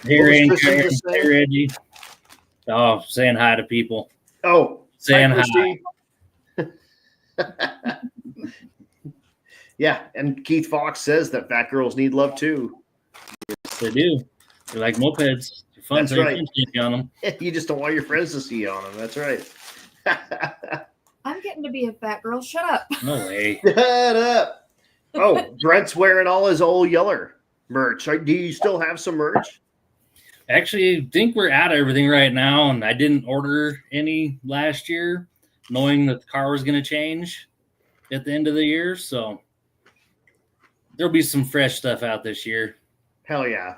B: Hey, Ray and Karen. Hey, Reggie. Oh, saying hi to people.
A: Oh,
B: saying hi.
A: Yeah, and Keith Fox says that fat girls need love too.
B: Yes, they do. They're like mopeds. They're fun.
A: That's right.
B: On them.
A: You just don't want your friends to see you on them. That's right.
D: I'm getting to be a fat girl. Shut up.
B: No way.
A: Shut up. Oh, Brent's wearing all his old Yeller merch. Do you still have some merch?
B: Actually, I think we're out of everything right now, and I didn't order any last year, knowing that the car was going to change at the end of the year. So there'll be some fresh stuff out this year.
A: Hell yeah.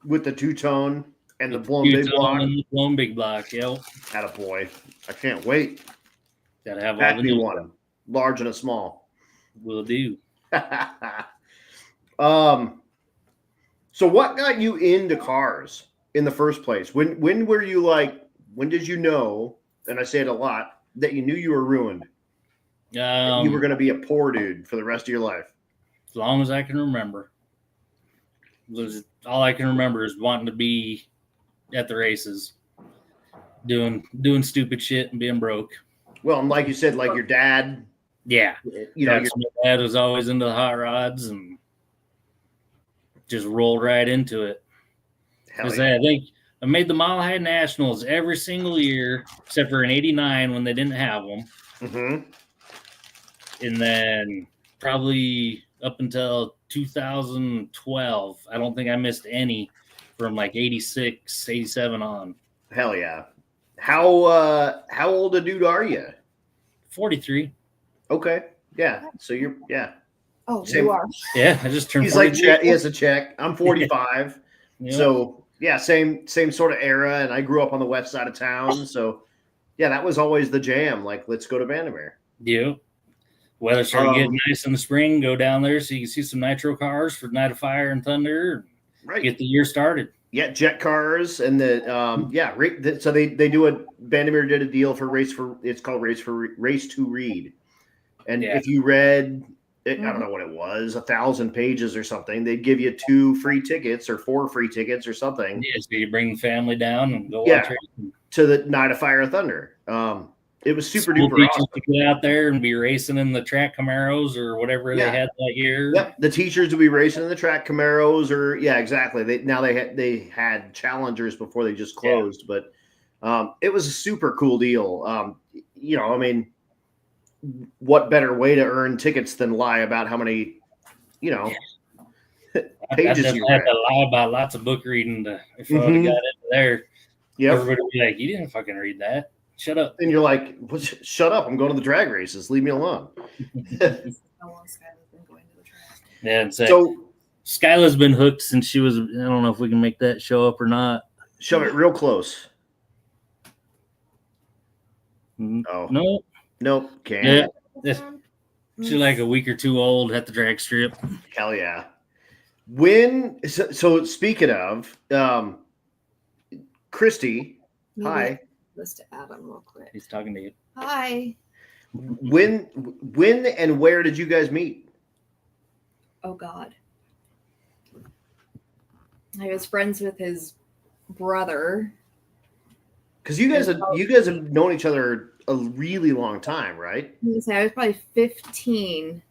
A: With the two-tone and the blown big block.
B: And the blown big block, yep.
A: Attaboy. I can't wait.
B: Got to have
A: Pack
B: all the
A: me
B: new
A: one. Large and a small.
B: Will do.
A: So what got you into cars in the first place? When were you like, when did you know, and I say it a lot, that you knew you were ruined? You were going to be a poor dude for the rest of your life.
B: As long as I can remember. All I can remember is wanting to be at the races, doing stupid shit and being broke.
A: Well, and like you said, like your dad,
B: Yeah,
A: you know,
B: my dad was always into the hot rods and just rolled right into it. Because I think I made the Mile High Nationals every single year except for in '89 when they didn't have them.
A: Mm-hmm.
B: And then probably up until 2012, I don't think I missed any from like 86, 87 on.
A: Hell yeah. How old a dude are you?
B: 43.
A: Okay. Yeah. So you're
D: Oh,
A: Same.
D: you are.
B: Yeah, I just turned
A: He's like
B: 43.
A: he has a check. I'm 45.
B: Yeah.
A: So yeah, same sort of era. And I grew up on the west side of town. So yeah, that was always the jam. Like, let's go to Vandermeer.
B: Yeah. Weather started getting nice in the spring. Go down there so you can see some nitro cars for Night of Fire and Thunder.
A: Right.
B: Get the year started.
A: Yeah, jet cars and the so they do a Vandermeer did a deal for it's called Race to Read. And if you read I don't know what it was, 1,000 pages or something, they'd give you 2 free tickets or 4 free tickets or something.
B: Yeah, so you bring the family down and go watch racing.
A: To the Night of Fire and Thunder. It was super duper awesome.
B: To get out there and be racing in the track Camaros or whatever they had that year.
A: Yep, the teachers would be racing in the track Camaros or exactly. They had Challengers before they just closed, but it was a super cool deal. You know, I mean, what better way to earn tickets than lie about how many, you know, pages you read?
B: I had to lie about lots of book reading if I would have got into there.
A: Yep.
B: Everybody would be like, "You didn't fucking read that. Shut up."
A: And you're like, shut up. I'm going to the drag races. Leave me alone.
B: Yeah, and so Skyla's been hooked since she was, I don't know if we can make that show up or not.
A: Shove it real close.
B: Oh.
A: Nope. Can't.
B: Yeah. She's like a week or two old at the drag strip.
A: Hell yeah. So speaking of, Christy, hi.
D: Let's to Adam real quick.
B: He's talking to you.
D: Hi.
A: When and where did you guys meet?
D: Oh God. I was friends with his brother.
A: Because you guys have known each other a really long time, right?
D: I was probably 15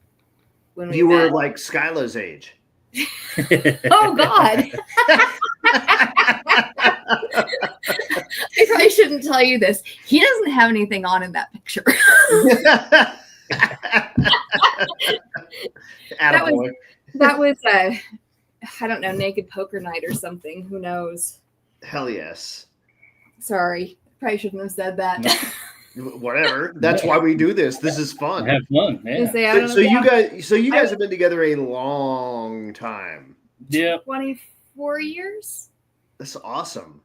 D: when we
A: You
D: met.
A: were like Skyla's age.
D: Oh God. I probably shouldn't tell you this. He doesn't have anything on in that picture. that was I don't know, naked poker night or something. Who knows?
A: Hell yes.
D: Sorry. Probably shouldn't have said that.
A: Whatever. That's why we do this. This is fun.
B: Have fun. Yeah.
A: So you guys have been together a long time.
B: Yeah.
D: 24 years.
A: That's awesome.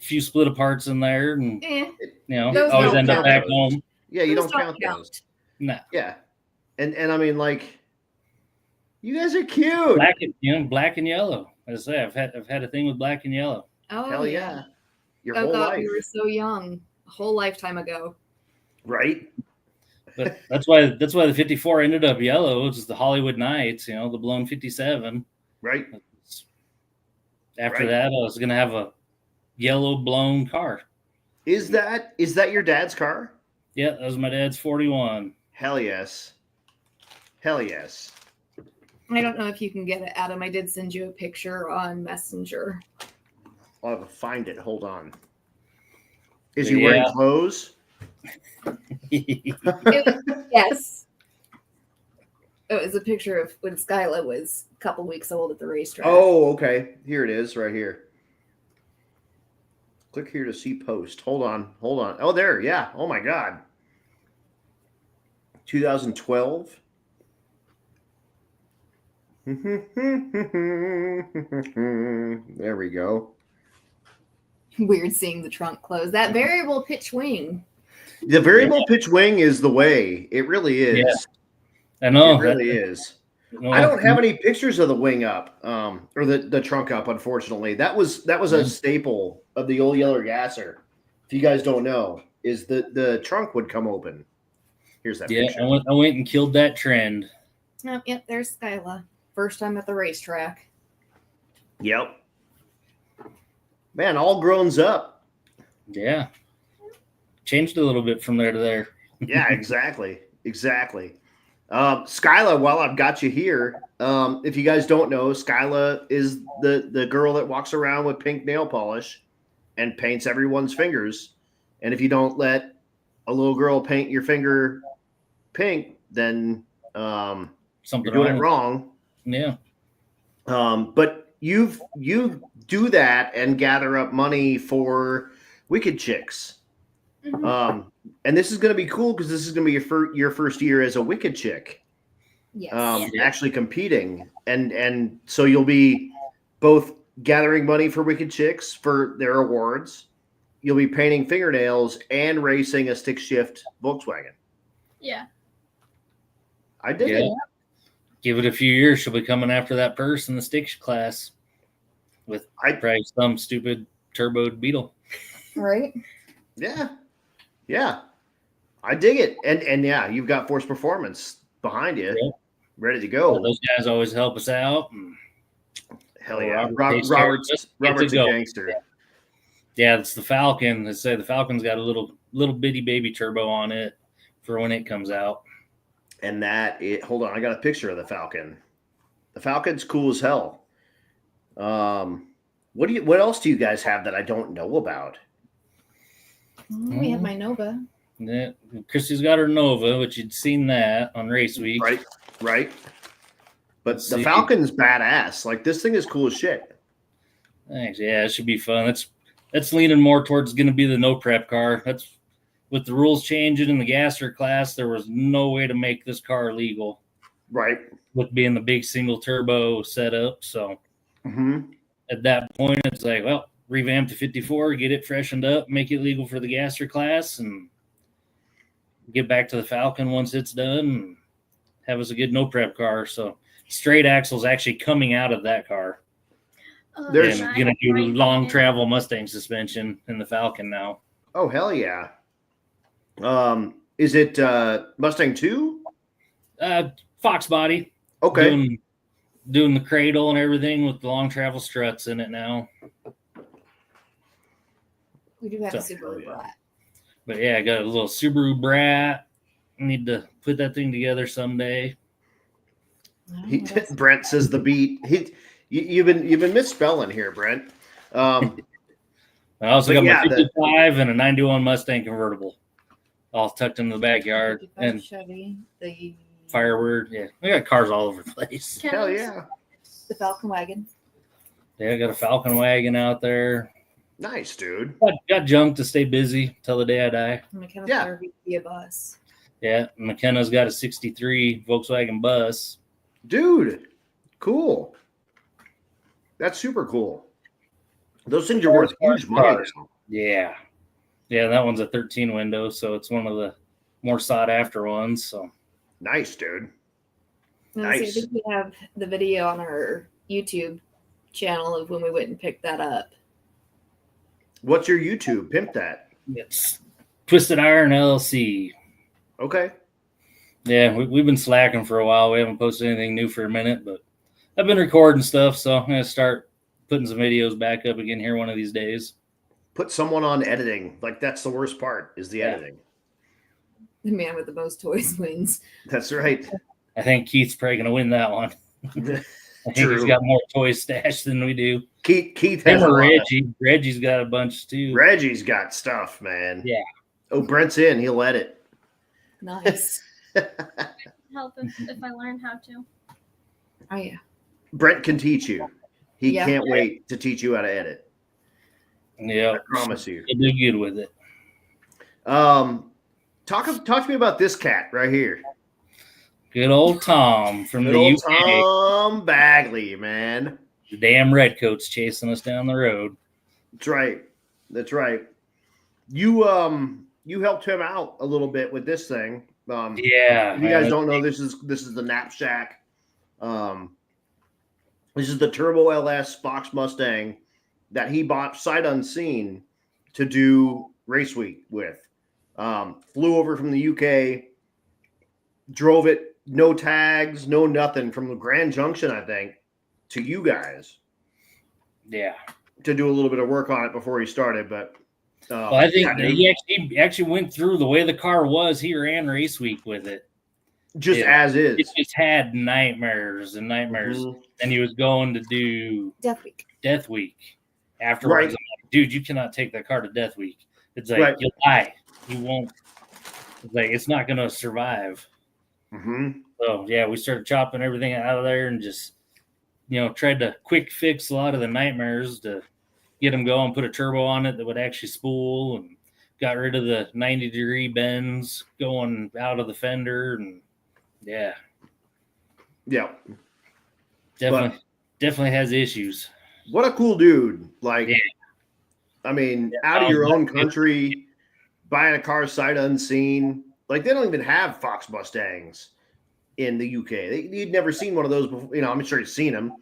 B: A few split aparts in there, and
D: those
B: always end up back home.
A: Yeah, you don't count those.
B: No.
A: Yeah, and I mean, like, you guys are cute.
B: Black and yellow. As I say, I've had a thing with black and yellow.
D: Oh
A: hell yeah! Your
D: oh
A: whole
D: God,
A: life.
D: we were so young, a whole lifetime ago.
A: Right.
B: But that's why the 54 ended up yellow. It was the Hollywood Nights, the blown 57.
A: Right.
B: After that, I was gonna have a yellow blown car.
A: Is that your dad's car?
B: Yeah, that was my dad's 41.
A: Hell yes. Hell yes.
D: I don't know if you can get it, Adam. I did send you a picture on Messenger.
A: I'll have to find it. Hold on. Is he wearing clothes?
D: Yes. It was a picture of when Skyla was a couple weeks old at the racetrack.
A: Oh, okay. Here it is, right here. Click here to see post. Hold on. Oh, there. Yeah. Oh my God. 2012. There we go.
D: Weird seeing the trunk close. That variable pitch wing.
A: The variable pitch wing is the way. It really is.
B: Yeah. I know.
A: It really is. I don't have any pictures of the wing up, or the trunk up, unfortunately. That was a staple of the old yellow gasser. If you guys don't know, is the trunk would come open. Here's that picture.
B: I went and killed that trend.
D: Oh, yep, there's Skyla. First time at the racetrack.
A: Yep. Man, all grown up.
B: Yeah. Changed a little bit from there to there.
A: Yeah, exactly. Exactly. Skyla, while I've got you here, if you guys don't know, Skyla is the girl that walks around with pink nail polish and paints everyone's fingers. And if you don't let a little girl paint your finger pink, then
B: Something
A: you're doing it
B: wrong.
A: wrong.
B: Yeah.
A: But you do that and gather up money for Wicked Chicks. And this is going to be cool because this is going to be your first year as a Wicked Chick.
D: Yes.
A: Actually competing, and so you'll be both gathering money for Wicked Chicks for their awards. You'll be painting fingernails and racing a stick shift Volkswagen.
C: Yeah.
A: I dig it.
B: Give it a few years, she'll be coming after that purse in the stick class with probably some stupid turboed Beetle.
D: Right?
A: Yeah. Yeah. I dig it. And yeah, you've got Force Performance behind you, ready to go.
B: Yeah, those guys always help us out.
A: Hell yeah.
B: Robert's
A: a gangster.
B: Yeah, it's the Falcon. They say the Falcon's got a little bitty baby turbo on it for when it comes out.
A: And hold on, I got a picture of the Falcon. The Falcon's cool as hell. What else do you guys have that I don't know about?
D: We have my Nova.
B: Yeah, Christy's got her Nova, which you'd seen that on race week.
A: Right. But the Falcon's badass. Like, this thing is cool as shit.
B: Thanks. Yeah, it should be fun. That's leaning more towards going to be the no prep car. That's with the rules changing in the gasser class. There was no way to make this car legal.
A: Right.
B: With being the big single turbo setup. So at that point, it's like, well, revamp to 54, get it freshened up, make it legal for the gasser class, and get back to the Falcon once it's done, and have us a good no prep car. So straight axles actually coming out of that car. There's going to do long travel Mustang suspension in the Falcon now.
A: Oh, hell yeah. Is it Mustang 2?
B: Fox body.
A: Okay.
B: Doing the cradle and everything with the long travel struts in it now.
D: We do have a Subaru Brat.
B: But yeah, I got a little Subaru Brat. Need to put that thing together someday.
A: Brent says the beat. You've been misspelling here, Brent.
B: I also got my 55 and a 91 Mustang convertible, all tucked in the backyard. And
D: Chevy, the
B: Firebird. Yeah, we got cars all over the place.
A: Hell yeah.
D: The Falcon wagon.
B: Yeah, I got a Falcon wagon out there.
A: Nice, dude.
B: Got junk to stay busy till the day I die.
D: McKenna's got a VW bus.
B: Yeah, McKenna's got a 63 Volkswagen bus.
A: Dude, cool. That's super cool. Those things are worth huge money.
B: Yeah. Yeah, that one's a 13 window, so it's one of the more sought after ones. So
A: nice, dude.
D: Nice. I think we have the video on our YouTube channel of when we went and picked that up.
A: What's your YouTube? Pimp that.
B: It's Twisted Iron LLC.
A: Okay.
B: Yeah, we've been slacking for a while. We haven't posted anything new for a minute, but I've been recording stuff, so I'm going to start putting some videos back up again here one of these days.
A: Put someone on editing. Like, that's the worst part, is the editing.
D: The man with the most toys wins.
A: That's right.
B: I think Keith's probably going to win that one. I think he's got more toys stashed than we do.
A: Keith has
B: Reggie. Reggie's got a bunch too.
A: Reggie's got stuff, man.
B: Yeah.
A: Oh, Brent's in. He'll edit.
D: Nice.
C: Help if I learn how to.
D: Oh, yeah.
A: Brent can teach you. He can't wait to teach you how to edit.
B: Yeah.
A: I promise you.
B: He'll do good with it.
A: Talk to me about this cat right here.
B: Good old Tom from
A: Good
B: the
A: old
B: UK.
A: Tom Bagley, man.
B: The damn redcoats chasing us down the road.
A: That's right. That's right. You helped him out a little bit with this thing.
B: Yeah.
A: If you guys don't know, this is the Knapsack. This is the Turbo LS Fox Mustang that he bought sight unseen to do race week with. Flew over from the UK, drove it, no tags, no nothing, from the Grand Junction, I think, to you guys.
B: Yeah.
A: to do a little bit of work on it before he started. But
B: Well, I think
A: yeah, dude,
B: he actually went through the way the car was. He ran race week with it.
A: just
B: Yeah.
A: as
B: It
A: is.
B: just had nightmares and nightmares.
A: Mhm.
B: And he was going to do
D: Death Week.
B: Death Week afterwards.
A: Right.
B: I'm like, dude, you cannot take that car to Death Week. It's like,
A: Right.
B: you'll die. You won't. It's like, it's not going to survive.
A: Mhm.
B: So, yeah, we started chopping everything out of there and just, tried to quick fix a lot of the nightmares to get them going, put a turbo on it that would actually spool, and got rid of the 90-degree bends going out of the fender. And, yeah,
A: Yeah.
B: definitely has issues.
A: What a cool dude. Like,
B: Yeah.
A: I mean, out of your own country, buying a car sight unseen. Like, they don't even have Fox Mustangs in the UK. You'd never seen one of those before. I'm sure you've seen them,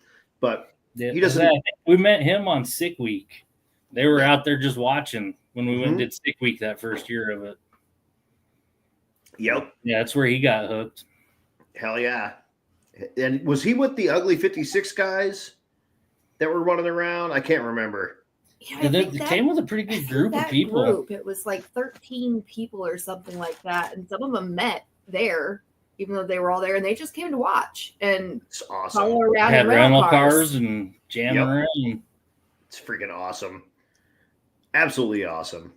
A: but he doesn't.
B: We met him on Sick Week. They were out there just watching when we went and did Sick Week that first year of it.
A: Yep.
B: Yeah, that's where he got hooked.
A: Hell yeah. And was he with the Ugly 56 guys that were running around? I can't remember.
D: Yeah,
B: They came with a pretty good group of people.
D: It was like 13 people or something like that. And some of them met there, even though they were all there, and they just came to watch and
A: It's awesome.
D: follow around.
B: Had
D: in
B: rental cars and jamming around.
A: It's freaking awesome. Absolutely awesome.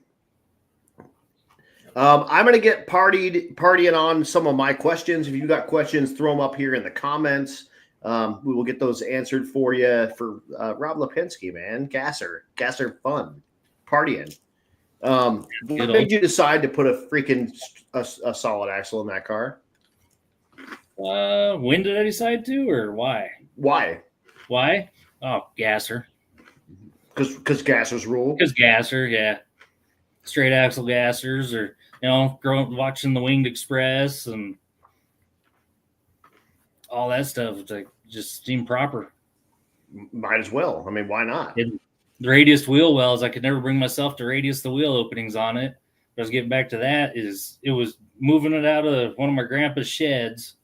A: I'm going to get partying on some of my questions. If you got questions, throw them up here in the comments. We will get those answered for you for Rob Lepenske, man. Gasser fun. Partying. What made you decide to put a freaking a solid axle in that car?
B: When did I decide to, or why?
A: Why?
B: Oh, Gasser.
A: Because Gassers rule.
B: Because Gasser, yeah. Straight axle Gassers, or watching the Winged Express and all that stuff. It's like just seemed proper.
A: Might as well. I mean, why not?
B: The radius wheel wells, I could never bring myself to radius the wheel openings on it. But I was getting back to that. It was moving it out of one of my grandpa's sheds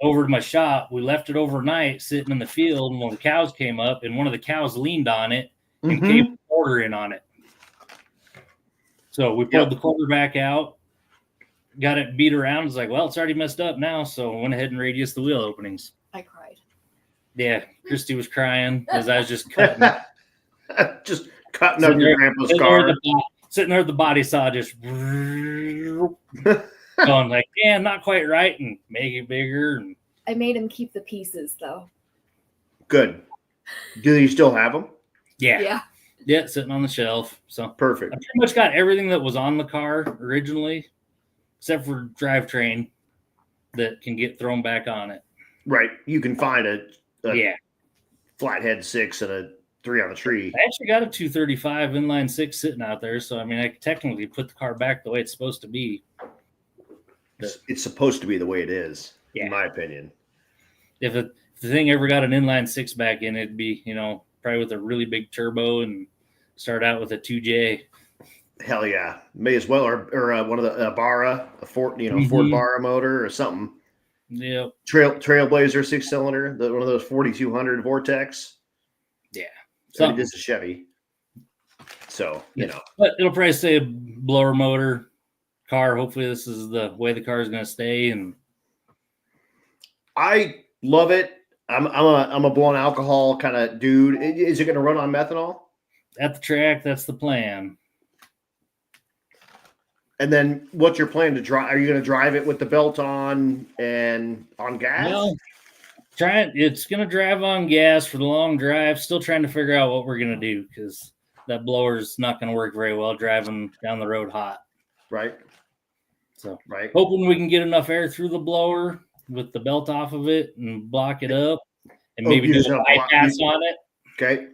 B: over to my shop. We left it overnight sitting in the field, and when the cows came up, and one of the cows leaned on it and came the quarter in on it. So we pulled the quarter back out, got it beat around. It's like, well, it's already messed up now. So I went ahead and radiused the wheel openings.
D: I cried.
B: Yeah, Christy was crying as I was just cutting.
A: Just cutting up your grandpa's car.
B: Sitting there at the body saw, just going like, yeah, not quite right, and make it bigger. And
D: I made him keep the pieces, though.
A: Good. Do you still have them?
D: Yeah.
B: Yeah, sitting on the shelf. So
A: perfect.
B: I pretty much got everything that was on the car originally, except for drivetrain that can get thrown back on it.
A: Right. You can find a flathead 6 and a 3 on a tree.
B: I actually got a 235 inline 6 sitting out there, so I mean, I could technically put the car back the way it's supposed to be.
A: It's supposed to be the way it is, in my opinion.
B: If the thing ever got an inline 6 back in, it'd be, probably with a really big turbo and start out with a 2J.
A: Hell yeah. May as well. Or one of the Barra, a Ford Barra motor or something.
B: Yep.
A: Trailblazer 6-cylinder, one of those 4200 Vortex.
B: Yeah.
A: So this is Chevy. So,
B: But it'll probably say a blower motor car. Hopefully this is the way the car is going to stay. And
A: I love it. I'm a blown alcohol kind of dude. Is it going to run on methanol?
B: At the track, that's the plan.
A: And then what's your plan to drive? Are you going to drive it with the belt on and on gas?
B: Well, it's going to drive on gas for the long drive. Still trying to figure out what we're going to do because that blower's not going to work very well driving down the road hot.
A: Right.
B: So, hoping we can get enough air through the blower with the belt off of it and block it up and maybe do a bypass on it.
A: Okay.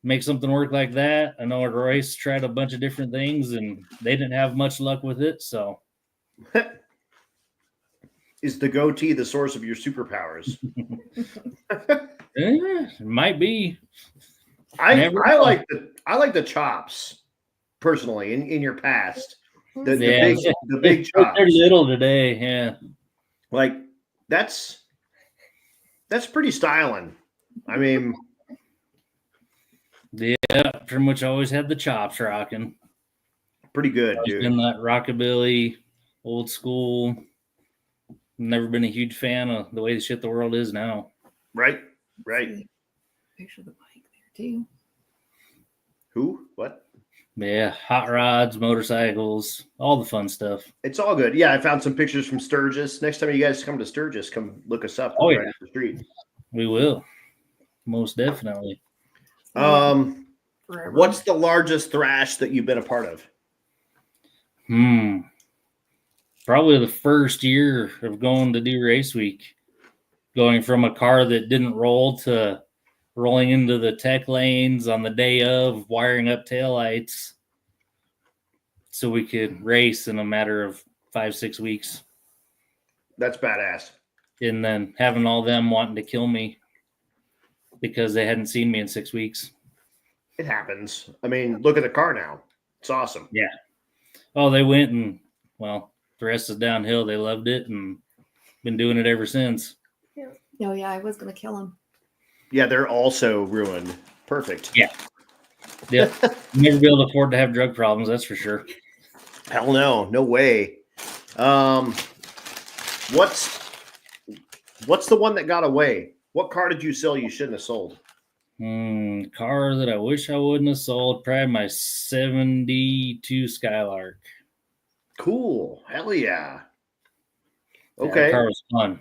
B: Make something work like that. I know Royce tried a bunch of different things and they didn't have much luck with it. So,
A: is the goatee the source of your superpowers?
B: It might be.
A: I like the chops personally in your past. The big chops.
B: They're little today. Yeah.
A: Like that's pretty styling. I mean,
B: Yeah, pretty much always had the chops rocking.
A: Pretty good,
B: Always
A: dude.
B: been that rockabilly, old school. Never been a huge fan of the way the shit the world is now.
A: Right?
D: Picture the bike there too.
A: Who? What?
B: Yeah, hot rods, motorcycles, all the fun stuff.
A: It's all good. Yeah, I found some pictures from Sturgis. Next time you guys come to Sturgis, come look us up.
B: Oh,
A: We're
B: yeah.
A: right up the street.
B: We will. Most definitely.
D: Forever.
A: What's the largest thrash that you've been a part of?
B: Probably the first year of going to do race week. Going from a car that didn't roll to rolling into the tech lanes on the day of, wiring up taillights so we could race in a matter of 5-6 weeks.
A: That's badass.
B: And then having all them wanting to kill me because they hadn't seen me in 6 weeks.
A: It happens. I mean, look at the car now. It's awesome.
B: Yeah. Oh, they went and, well, the rest is downhill. They loved it and been doing it ever since.
D: Oh yeah, I was gonna kill him.
A: Yeah, they're also ruined. Perfect.
B: Yeah. Yep. Never be able to afford to have drug problems, that's for sure.
A: Hell no. No way. What's the one that got away? What car did you sell you shouldn't have sold?
B: Car that I wish I wouldn't have sold. Probably my 72 Skylark.
A: Cool. Hell yeah.
B: Yeah,
A: Okay.
B: that car was fun.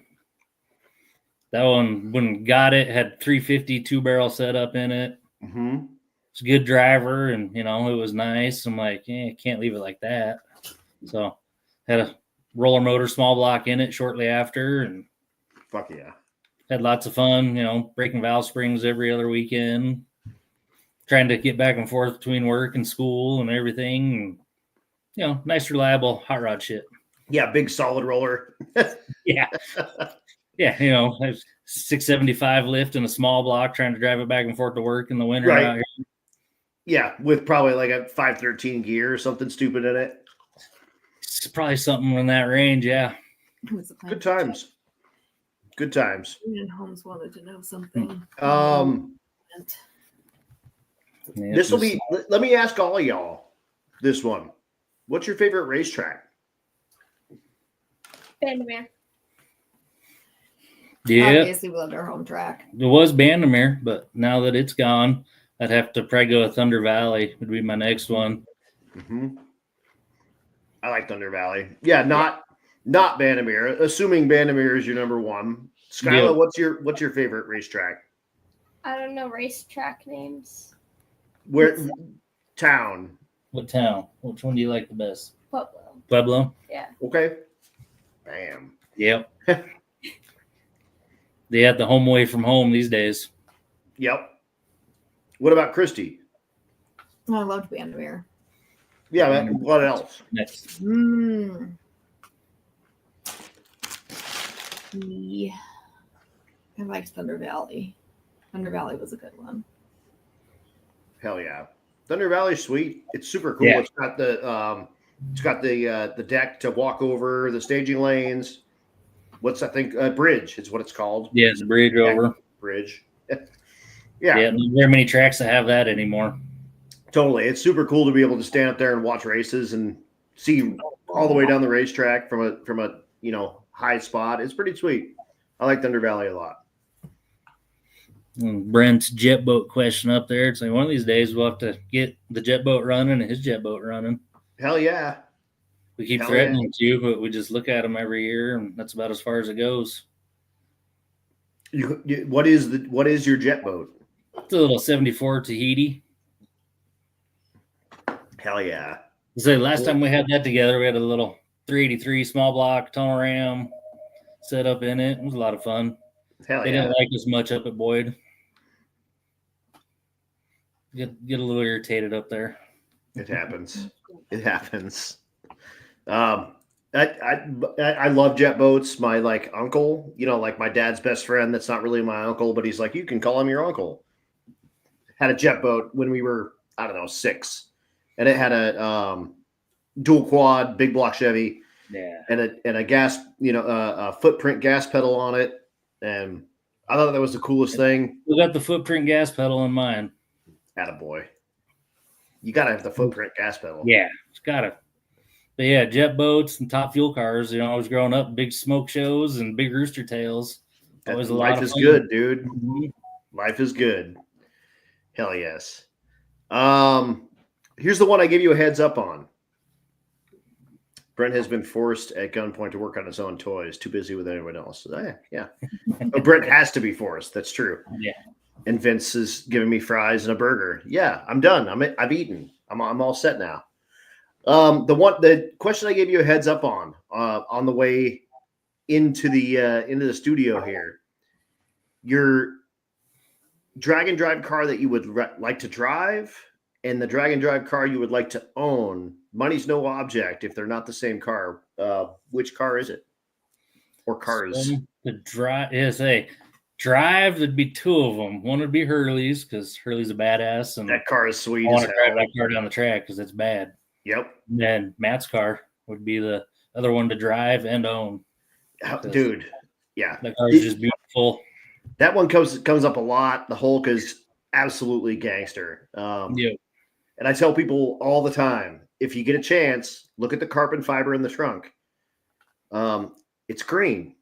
B: That one, when got it, had 350 2-barrel setup in it.
A: Mm-hmm.
B: It's a good driver, and it was nice. I'm like, I can't leave it like that. So had a roller motor small block in it shortly after, and
A: Fuck yeah.
B: had lots of fun, breaking valve springs every other weekend, trying to get back and forth between work and school and everything. And, nice, reliable hot rod shit.
A: Yeah, big solid roller.
B: Yeah. Yeah, I have 675 lift in a small block, trying to drive it back and forth to work in the winter.
A: Right.
B: Out here.
A: Yeah, with probably like a 513 gear or something stupid in it.
B: It's probably something in that range, yeah.
A: Good times. Good times.
D: And Holmes wanted to know something.
B: Yeah,
A: This will be. Let me ask all of y'all this one. What's your favorite racetrack?
C: Vandermeer.
B: Yeah,
D: Obviously, we loved our home track.
B: it was Vandermeer, but now that it's gone, I'd have to probably go with Thunder Valley. Would be my next one.
A: Mm-hmm. I like Thunder Valley. Yeah, not Vandermeer. Assuming Vandermeer is your number one. Skyla,
B: Yeah.
A: what's your favorite racetrack?
C: I don't know racetrack names.
A: Where town?
B: What town? Which one do you like the best?
C: Pueblo.
B: Pueblo.
C: Yeah.
A: Okay. Bam.
B: Yep. They have the home away from home these days.
A: Yep. What about Christie?
D: Oh, I loved Vandermeer.
A: Yeah. What else?
B: Next.
D: Yeah. I liked Thunder Valley. Thunder Valley was a good one.
A: Hell yeah. Thunder Valley's sweet. It's super cool.
B: Yeah.
A: It's got the deck to walk over, the staging lanes. What's that thing? Bridge is what it's called.
B: Yeah, it's a bridge over.
A: Bridge.
B: Yeah, not very many tracks that have that anymore.
A: Totally. It's super cool to be able to stand up there and watch races and see all the way down the racetrack from a high spot. It's pretty sweet. I like Thunder Valley a lot.
B: Brent's jet boat question up there. It's like one of these days we'll have to get the jet boat running and his jet boat running.
A: Hell yeah.
B: We keep
A: Hell
B: threatening to, but we just look at them every year, and that's about as far as it goes.
A: What is your jet boat?
B: It's a little 74 Tahiti.
A: Hell yeah.
B: So last time we had that together, we had a little 383 small block tunnel ram set up in it. It was a lot of fun.
A: Hell
B: They
A: yeah.
B: didn't like us much up at Boyd. Get a little irritated up there.
A: It happens. It happens. I love jet boats. My uncle, like my dad's best friend. That's not really my uncle, but he's like, you can call him your uncle. Had a jet boat when we were, I don't know, 6, and it had a dual quad, big block Chevy,
B: Yeah.
A: and a gas, a footprint gas pedal on it, and I thought that was the coolest thing.
B: We got the footprint gas pedal in mine.
A: Attaboy. You got to have the footprint gas pedal.
B: Yeah, it's gotta. But yeah, jet boats and top fuel cars. I was growing up, big smoke shows and big rooster tails. Always a lot
A: Life
B: of
A: is
B: fun.
A: good, dude.
B: Mhm.
A: Life is good. Hell yes. Here's the one I give you a heads up on. Brent has been forced at gunpoint to work on his own toys. Too busy with anyone else. Yeah. Oh, Brent has to be forced. That's true.
B: Yeah.
A: And Vince is giving me fries and a burger. Yeah, I'm done. I've eaten. I'm all set now. The question I gave you a heads up on the way into the studio here. Your drag and drive car that you would like to drive, and the drag and drive car you would like to own. Money's no object if they're not the same car. Which car is it? Or cars?
B: The drive is a drive. There'd be two of them. One would be Hurley's because Hurley's a badass, and
A: That car is sweet
B: I
A: as
B: want to drive
A: hell.
B: that car down the track because it's bad.
A: Yep.
B: And then Matt's car would be the other one to drive and own.
A: Dude. Yeah.
B: That car is just beautiful.
A: That one comes up a lot. The Hulk is absolutely gangster.
B: Yeah.
A: And I tell people all the time, if you get a chance, look at the carbon fiber in the trunk. It's green.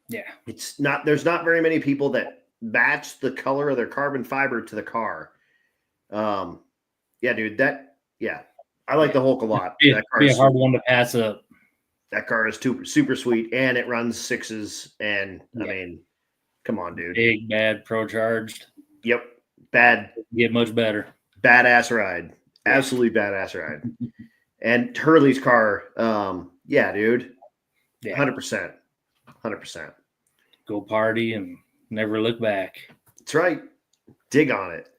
B: Yeah.
A: There's not very many people that match the color of their carbon fiber to the car. Yeah, dude, I like the Hulk a lot.
B: It'd be a hard one to pass up.
A: That car is super sweet, and it runs 6s. And I mean, come on, dude.
B: Big, bad, pro-charged.
A: Yep. Bad.
B: Get much better.
A: Badass ride. Absolutely badass ride. And Hurley's car, yeah, dude.
B: Yeah.
A: 100%. 100%.
B: Go party and never look back.
A: That's right. Dig on it.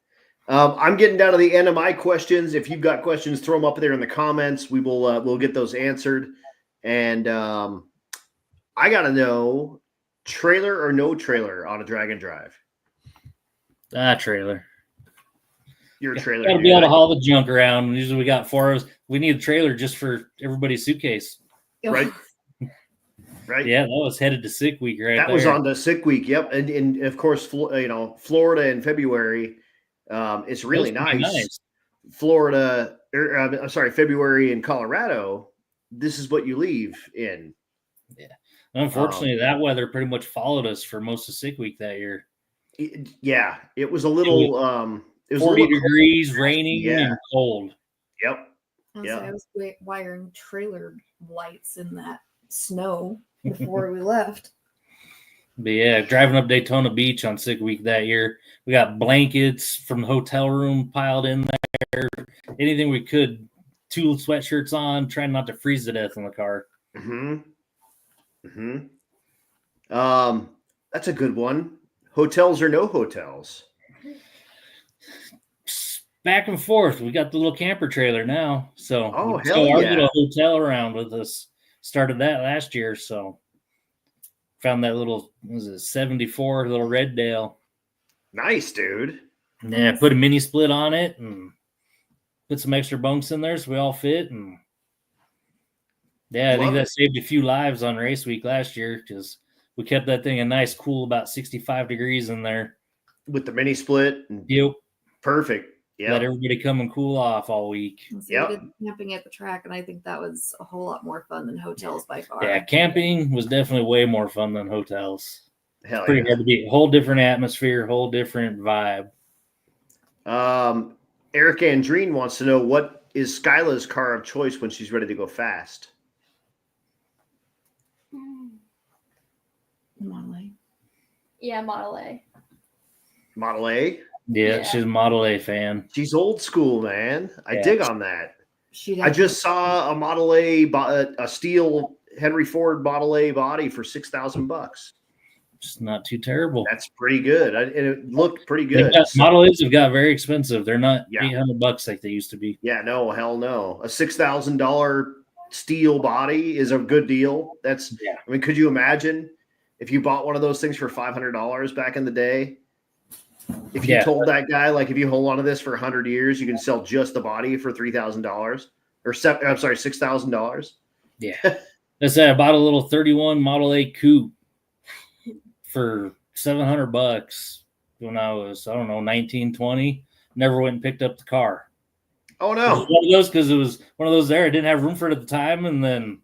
A: I'm getting down to the end of my questions. If you've got questions, throw them up there in the comments. We'll get those answered. And I got to know, trailer or no trailer on a drag and drive?
B: Trailer.
A: You're a trailer.
B: Got to be able to haul the junk around. Usually we got 4 of us. We need a trailer just for everybody's suitcase.
A: Right. Right.
B: Yeah, that was headed to sick week right
A: That
B: there.
A: was on the sick week. Yep. And of course, Florida in February, it's really nice. Florida, I'm sorry, February in Colorado, this is what you leave in.
B: Yeah. Unfortunately, that weather pretty much followed us for most of sick week that year.
A: It was a little, it was
B: 40 degrees, raining,
A: Yeah.
B: and cold.
A: Yep.
D: I was wiring trailer lights in that snow before we left.
B: But yeah, driving up Daytona Beach on sick week that year, we got blankets from the hotel room piled in there. Anything we could, 2 sweatshirts on, trying not to freeze to death in the car.
A: That's a good one. Hotels or no hotels?
B: Back and forth. We got the little camper trailer now. So
A: Oh,
B: our
A: hell yeah.
B: little hotel around with us. Started that last year. So found that little, 74 little Red Dale.
A: Nice, dude.
B: And then I put a mini split on it and put some extra bunks in there so we all fit. And yeah, I think that saved a few lives on race week last year because we kept that thing a nice cool about 65 degrees in there.
A: With the mini split.
B: Yep.
A: Perfect. Yeah.
B: Let everybody come and cool off all week.
D: So we did camping at the track, and I think that was a whole lot more fun than hotels by far.
B: Yeah, camping was definitely way more fun than hotels.
A: Hell
B: Pretty
A: yeah.
B: hard to beat. Whole different atmosphere, whole different vibe.
A: Eric Andreen wants to know, what is Skyla's car of choice when she's ready to go fast?
D: Model A.
C: Yeah, Model A.
A: Model A?
B: Yeah, she's a Model A fan.
A: She's old school, man. I dig on that. I just saw a Model A, a steel Henry Ford Model A body for $6,000.
B: It's not too terrible.
A: That's pretty good. And it looked pretty good.
B: Model A's have got very expensive. They're not
A: Yeah.
B: $800 like they used to be.
A: Yeah, no, hell no. A $6,000 steel body is a good deal. I mean, could you imagine if you bought one of those things for $500 back in the day? If you told that guy, like, if you hold on to this for 100 years, you can sell just the body for $3,000 or $6,000.
B: Yeah. I said I bought a little 31 Model A coupe for $700 when I was, 19, 20. never went and picked up the car.
A: Oh
B: It
A: no.
B: was one of those because it was one of those there. I didn't have room for it at the time, and then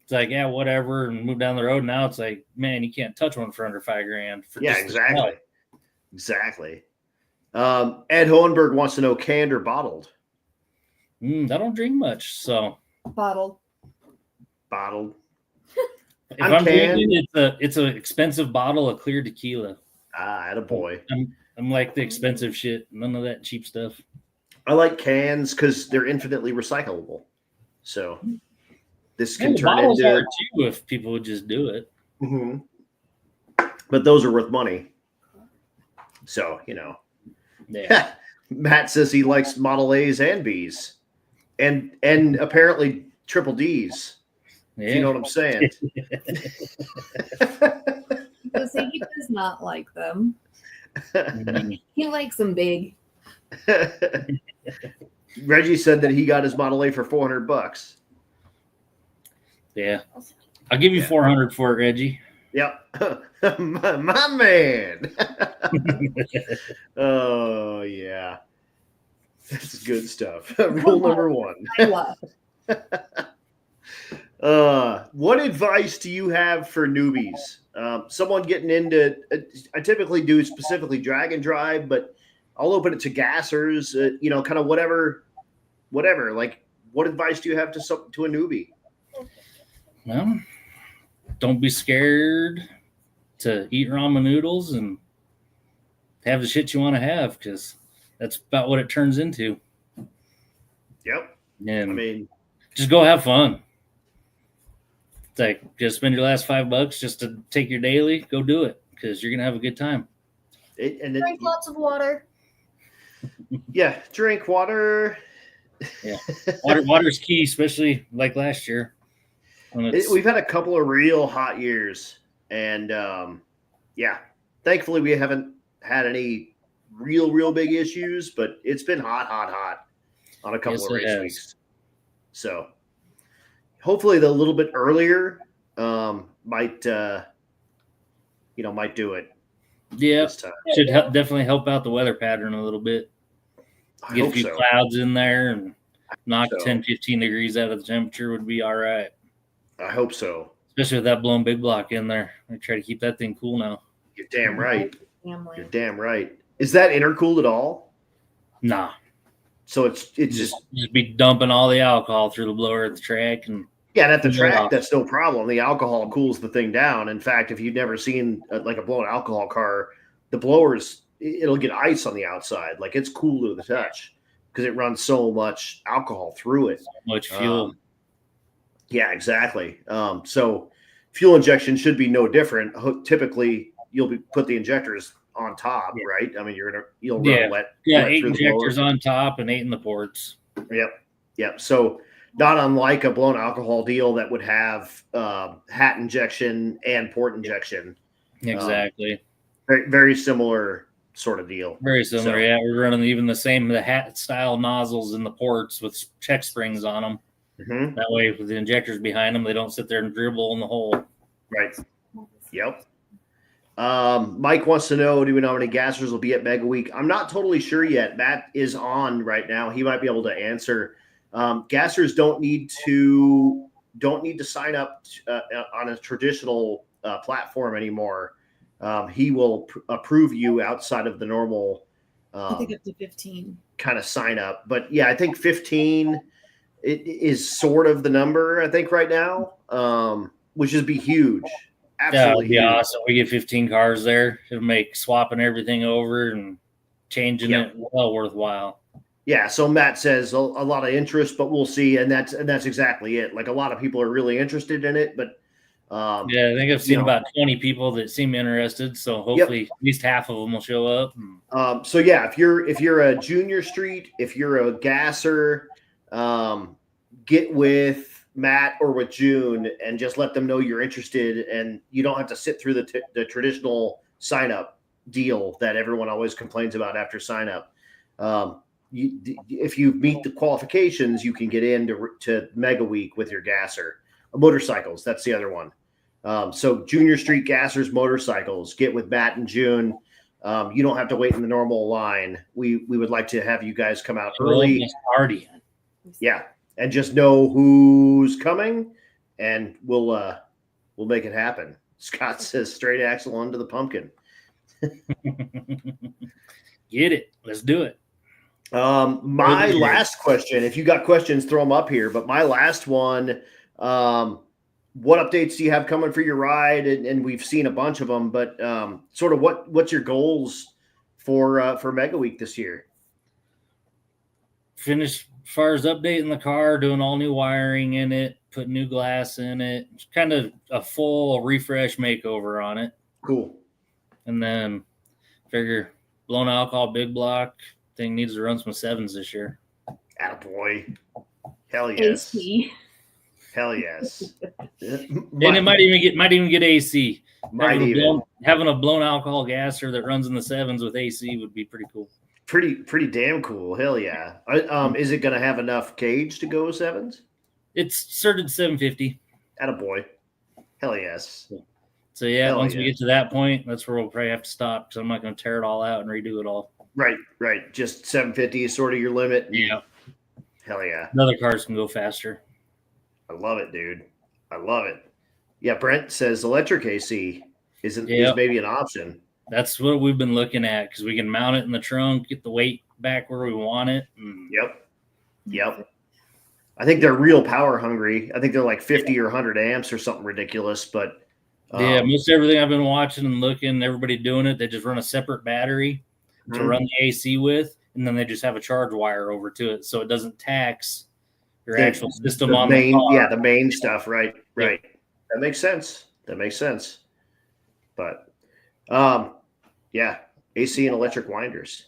B: it's like, yeah, whatever, and moved down the road. Now it's like, man, you can't touch one for under $5,000. For
A: Yeah,
B: just the smell.
A: exactly. Ed Hohenberg wants to know canned or bottled.
B: I don't drink much, so
D: Bottled.
A: Bottled.
B: if
A: I'm
B: I'm
A: canned.
B: drinking, it's an expensive bottle of clear tequila.
A: Attaboy.
B: I'm like the expensive shit, none of that cheap stuff.
A: I like cans because they're infinitely recyclable. So this can
B: And the
A: turn
B: bottles
A: into.
B: are too if people would just do it.
A: Mhm. But those are worth money. So,
B: Yeah.
A: Matt says he likes Model A's and B's and apparently triple D's. If you know what I'm saying.
D: Because he does not like them.
B: Mm.
D: He likes them big.
A: Reggie said that he got his Model A for $400.
B: Yeah. I'll give you 400 for it, Reggie.
A: Yep. my man. Oh, yeah. That's good stuff. Rule number 1. What advice do you have for newbies? Someone getting into, I typically do specifically drag and drive, but I'll open it to gassers, kind of whatever. Like, what advice do you have to a newbie?
B: Well, don't be scared to eat ramen noodles and have the shit you want to have, because that's about what it turns into.
A: Yep.
B: And
A: I mean,
B: just go have fun. It's like, just spend your last $5 just to take your daily, go do it, because you're gonna have a good time.
C: Drink lots of water.
A: Yeah, drink water.
B: Yeah, water's key, especially like last year.
A: We've had a couple of real hot years, and thankfully we haven't had any real big issues, but it's been hot on a couple of race weeks. So hopefully the little bit earlier might do it.
B: Yeah, should definitely help out the weather pattern a little bit. Get a few clouds in there and knock 10, 15 degrees out of the temperature would be all right.
A: I hope so.
B: Especially with that blown big block in there. I try to keep that thing cool now.
A: You're damn right. You're damn right. Is that intercooled at all?
B: Nah.
A: So it's just
B: be dumping all the alcohol through the blower at the track. And
A: at the track, that's no problem. The alcohol cools the thing down. In fact, if you've never seen like a blown alcohol car, the blowers, it'll get ice on the outside. Like, it's cool to the touch because it runs so much alcohol through it.
B: So much fuel.
A: Yeah, exactly. So fuel injection should be no different. Typically, you'll put the injectors on top, right? I mean, you'll run wet.
B: Yeah, 8 injectors on top and 8 in the ports.
A: Yep. So not unlike a blown alcohol deal that would have hat injection and port injection.
B: Exactly.
A: Very, very similar sort of deal.
B: Very similar. So, we're running even the hat style nozzles in the ports with check springs on them.
A: Mm-hmm.
B: That way, with the injectors behind them, they don't sit there and dribble in the hole.
A: Right. Yep. Mike wants to know, do we know how many gassers will be at Mega Week? I'm not totally sure yet. Matt is on right now. He might be able to answer. Gassers don't need to sign up on a traditional platform anymore. He will approve you outside of the normal.
D: I think up to 15
A: kind of sign up, but yeah, I think 15 is sort of the number I think right now, which would be huge. Absolutely,
B: yeah, it'd be awesome. We get 15 cars there. It'll make swapping everything over and changing it well worthwhile.
A: Yeah, so Matt says a lot of interest, but we'll see, and that's exactly it. Like, a lot of people are really interested in it, but
B: I think I've seen about 20 people that seem interested. So hopefully at least half of them will show up.
A: So yeah, if you're a junior street, if you're a gasser, get with Matt or with June and just let them know you're interested, and you don't have to sit through the traditional sign up deal that everyone always complains about after sign up. If you meet the qualifications, you can get into Mega Week with your gasser. Motorcycles, that's the other one. So junior street gassers, motorcycles, get with Matt and June. You don't have to wait in the normal line. We would like to have you guys come out
B: Well,
A: early.
B: it's party.
A: Yeah, and just know who's coming, and we'll make it happen. Scott says straight axle onto the pumpkin.
B: Get it. Let's do it.
A: My last question, if you got questions, throw them up here. But my last one, what updates do you have coming for your ride? And we've seen a bunch of them, but sort of what's your goals for Mega Week this year?
B: Finish as far as updating the car, doing all new wiring in it, put new glass in it. It's kind of a full refresh makeover on it.
A: Cool.
B: And then figure blown alcohol big block thing needs to run some 7s this year.
A: Attaboy. Hell yes.
D: AC.
A: Hell yes.
B: And it might even get AC.
A: Might
B: Having a blown alcohol gasser that runs in the 7s with AC would be pretty cool.
A: Pretty damn cool. Hell yeah. Is it going to have enough cage to go 7s?
B: It's certed 750.
A: Attaboy. Hell yes.
B: So yeah,
A: Hell
B: once we
A: yes.
B: get to that point, that's where we'll probably have to stop because I'm not going to tear it all out and redo it all.
A: Right. Just 750 is sort of your limit.
B: Yeah.
A: Hell yeah.
B: Other cars can go faster.
A: I love it, dude. I love it. Yeah, Brent says electric AC is maybe an option.
B: That's what we've been looking at because we can mount it in the trunk, get the weight back where we want it.
A: Yep. I think they're real power hungry. I think they're like 50 or 100 amps or something ridiculous. But
B: most everything I've been watching and looking, everybody doing it, they just run a separate battery to run the AC with, and then they just have a charge wire over to it so it doesn't tax your actual system on the car.
A: Yeah, the main stuff. Right. That makes sense. But yeah, AC and electric winders.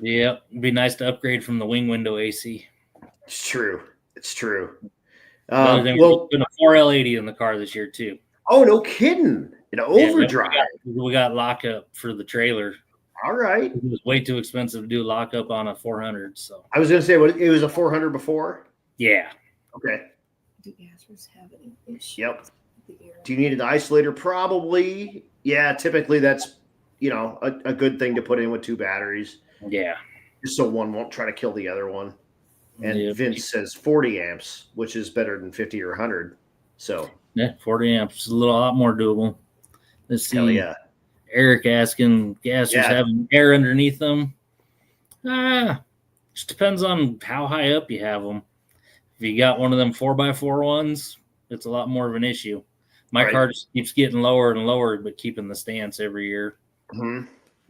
B: Yeah, it'd be nice to upgrade from the wing window AC.
A: It's true.
B: We're putting a 4L80 in the car this year too.
A: Oh, no kidding! An overdrive.
B: We got lockup for the trailer.
A: All right.
B: It was way too expensive to do lockup on a 400. So
A: I was going to say, it was a 400 before.
B: Yeah.
A: Okay.
D: Do gassers have any issues?
A: Yep. Do you need an isolator? Probably. Yeah. Typically, that's a good thing to put in with 2 batteries.
B: Yeah.
A: Just so one won't try to kill the other one. And Vince says 40 amps, which is better than 50 or 100. So
B: yeah, 40 amps is a lot more doable. Let's see.
A: Hell yeah.
B: Eric asking gassers having air underneath them. Just depends on how high up you have them. If you got one of them 4x4 ones, it's a lot more of an issue. My car just keeps getting lower and lower, but keeping the stance every year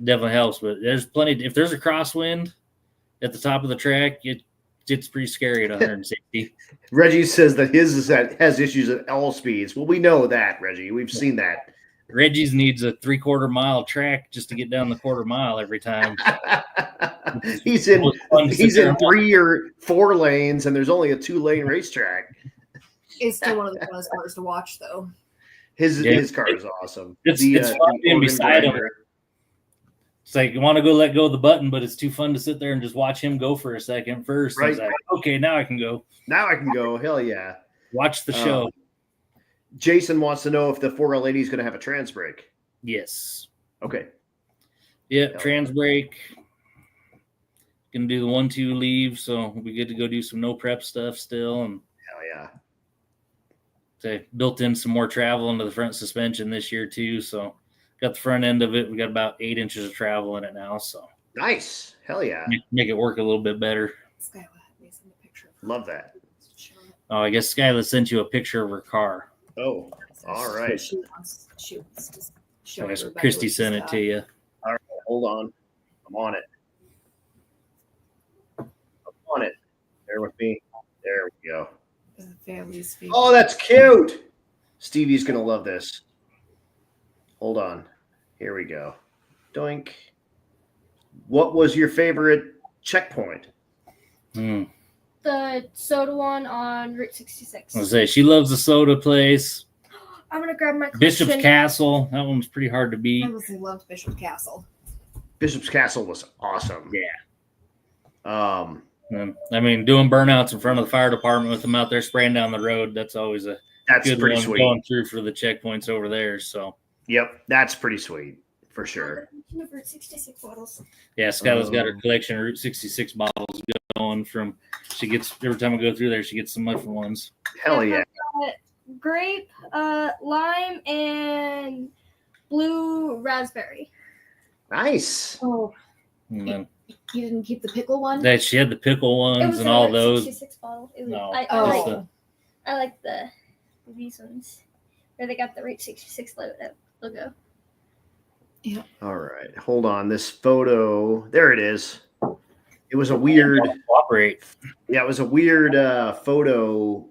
B: definitely helps. But there's plenty. If there's a crosswind at the top of the track, it's pretty scary at 160.
A: Reggie says that his has issues at all speeds. Well, we know that, Reggie. We've seen that.
B: Reggie's needs a 3/4 mile track just to get down the 1/4 mile every time.
A: He's in 3 or 4 lanes, and there's only a 2-lane racetrack.
D: It's still one of the funnest cars to watch, though.
A: His car is awesome.
B: It's fun being beside him. It's like you want to go let go of the button, but it's too fun to sit there and just watch him go for a second first.
A: Right.
B: It's like, okay, now I can go.
A: Hell yeah.
B: Watch the show.
A: Jason wants to know if the 4L80 is going to have a trans brake.
B: Yes.
A: Okay.
B: Yeah, trans brake. Gonna do the 1-2 leave, so we'll be good to go do some no prep stuff still. And
A: hell yeah.
B: They built in some more travel into the front suspension this year too. So got the front end of it. We got about 8 inches of travel in it now. So
A: nice. Hell yeah.
B: Make it work a little bit better.
D: Skyla had me send a picture.
A: Love that.
B: Oh, I guess Skyla sent you a picture of her car.
A: Oh, all right.
D: She wants to show
B: I guess
D: everybody
B: Christy
D: what
B: sent
D: she's
B: it to you.
A: All right, hold on. I'm on it. Bear with me. There we go.
D: got. The family's favorite.
A: Oh, that's cute. Stevie's going to love this. Hold on. Here we go. Doink. What was your favorite checkpoint?
C: The soda one on Route 66.
B: I was say she loves the soda place.
C: I'm gonna grab my
B: Bishop's
C: question.
B: Castle. That one's pretty hard to beat.
D: I obviously loved Bishop's Castle.
A: Bishop's Castle was awesome.
B: Yeah. I mean, doing burnouts in front of the fire department with them out there spraying down the road, that's always a good
A: pretty
B: one
A: sweet.
B: going through for the checkpoints over there. So
A: Yep, that's pretty sweet for sure.
C: Route 66 bottles.
B: Yeah, Skyla's got her collection of Route 66 bottles going from. She gets every time I go through there, she gets some different ones.
A: Hell yeah.
C: Grape, lime, and blue raspberry.
A: Nice.
D: Oh,
B: And then
D: you didn't keep the pickle one?
B: that she had the pickle
C: It
B: ones
C: was
B: and
C: a
B: all
C: Route
B: those.
C: 66 bottle. It was,
B: No,
D: Oh.
C: I like these ones where they got the Route 66 logo.
A: All right. Hold on. This photo. There it is. It was a weird.
B: Cooperate.
A: Yeah, it was a weird photo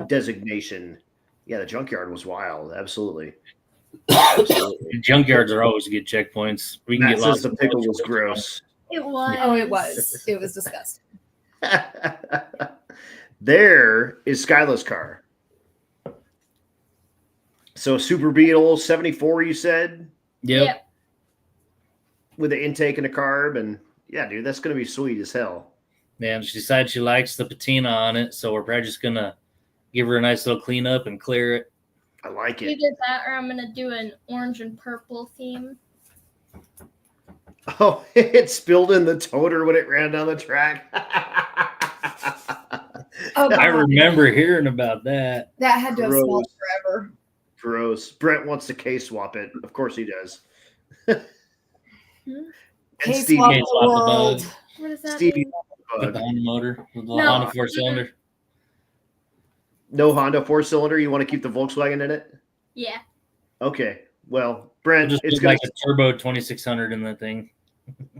A: designation. Yeah, the junkyard was wild. Absolutely. Absolutely.
B: Junkyards are always good checkpoints. We can
A: That
B: get
A: says
B: lost.
A: the pickle was gross.
C: It was.
D: Oh, it was. It was disgusting.
A: There is Skyla's car. So Super Beetle 74, you said,
B: Yep.
A: with the intake and the carb. And yeah, dude, that's going to be sweet as hell.
B: Man, she decided she likes the patina on it, so we're probably just gonna give her a nice little cleanup and clear it.
A: I like it.
C: Either that or I'm going to do an orange and purple theme.
A: Oh, it spilled in the toter when it ran down the track.
D: Oh,
B: I
D: God.
B: remember hearing about that.
D: That had to have
A: Gross.
D: smelled forever.
A: Gross. Brent wants to K-swap it. Of course he does. And
D: Case
A: Stevie,
D: swap
B: Case
D: the
B: swap the
D: world.
B: bug.
C: What does that
A: Stevie
C: mean?
B: With the Honda motor, with the
C: No.
B: Honda four-cylinder.
A: no Honda 4-cylinder. You want to keep the Volkswagen in it?
C: Yeah.
A: Okay. Well,
B: We'll
A: Brent,
B: just
A: it's
B: put
A: gonna
B: like a turbo 2600 in that thing.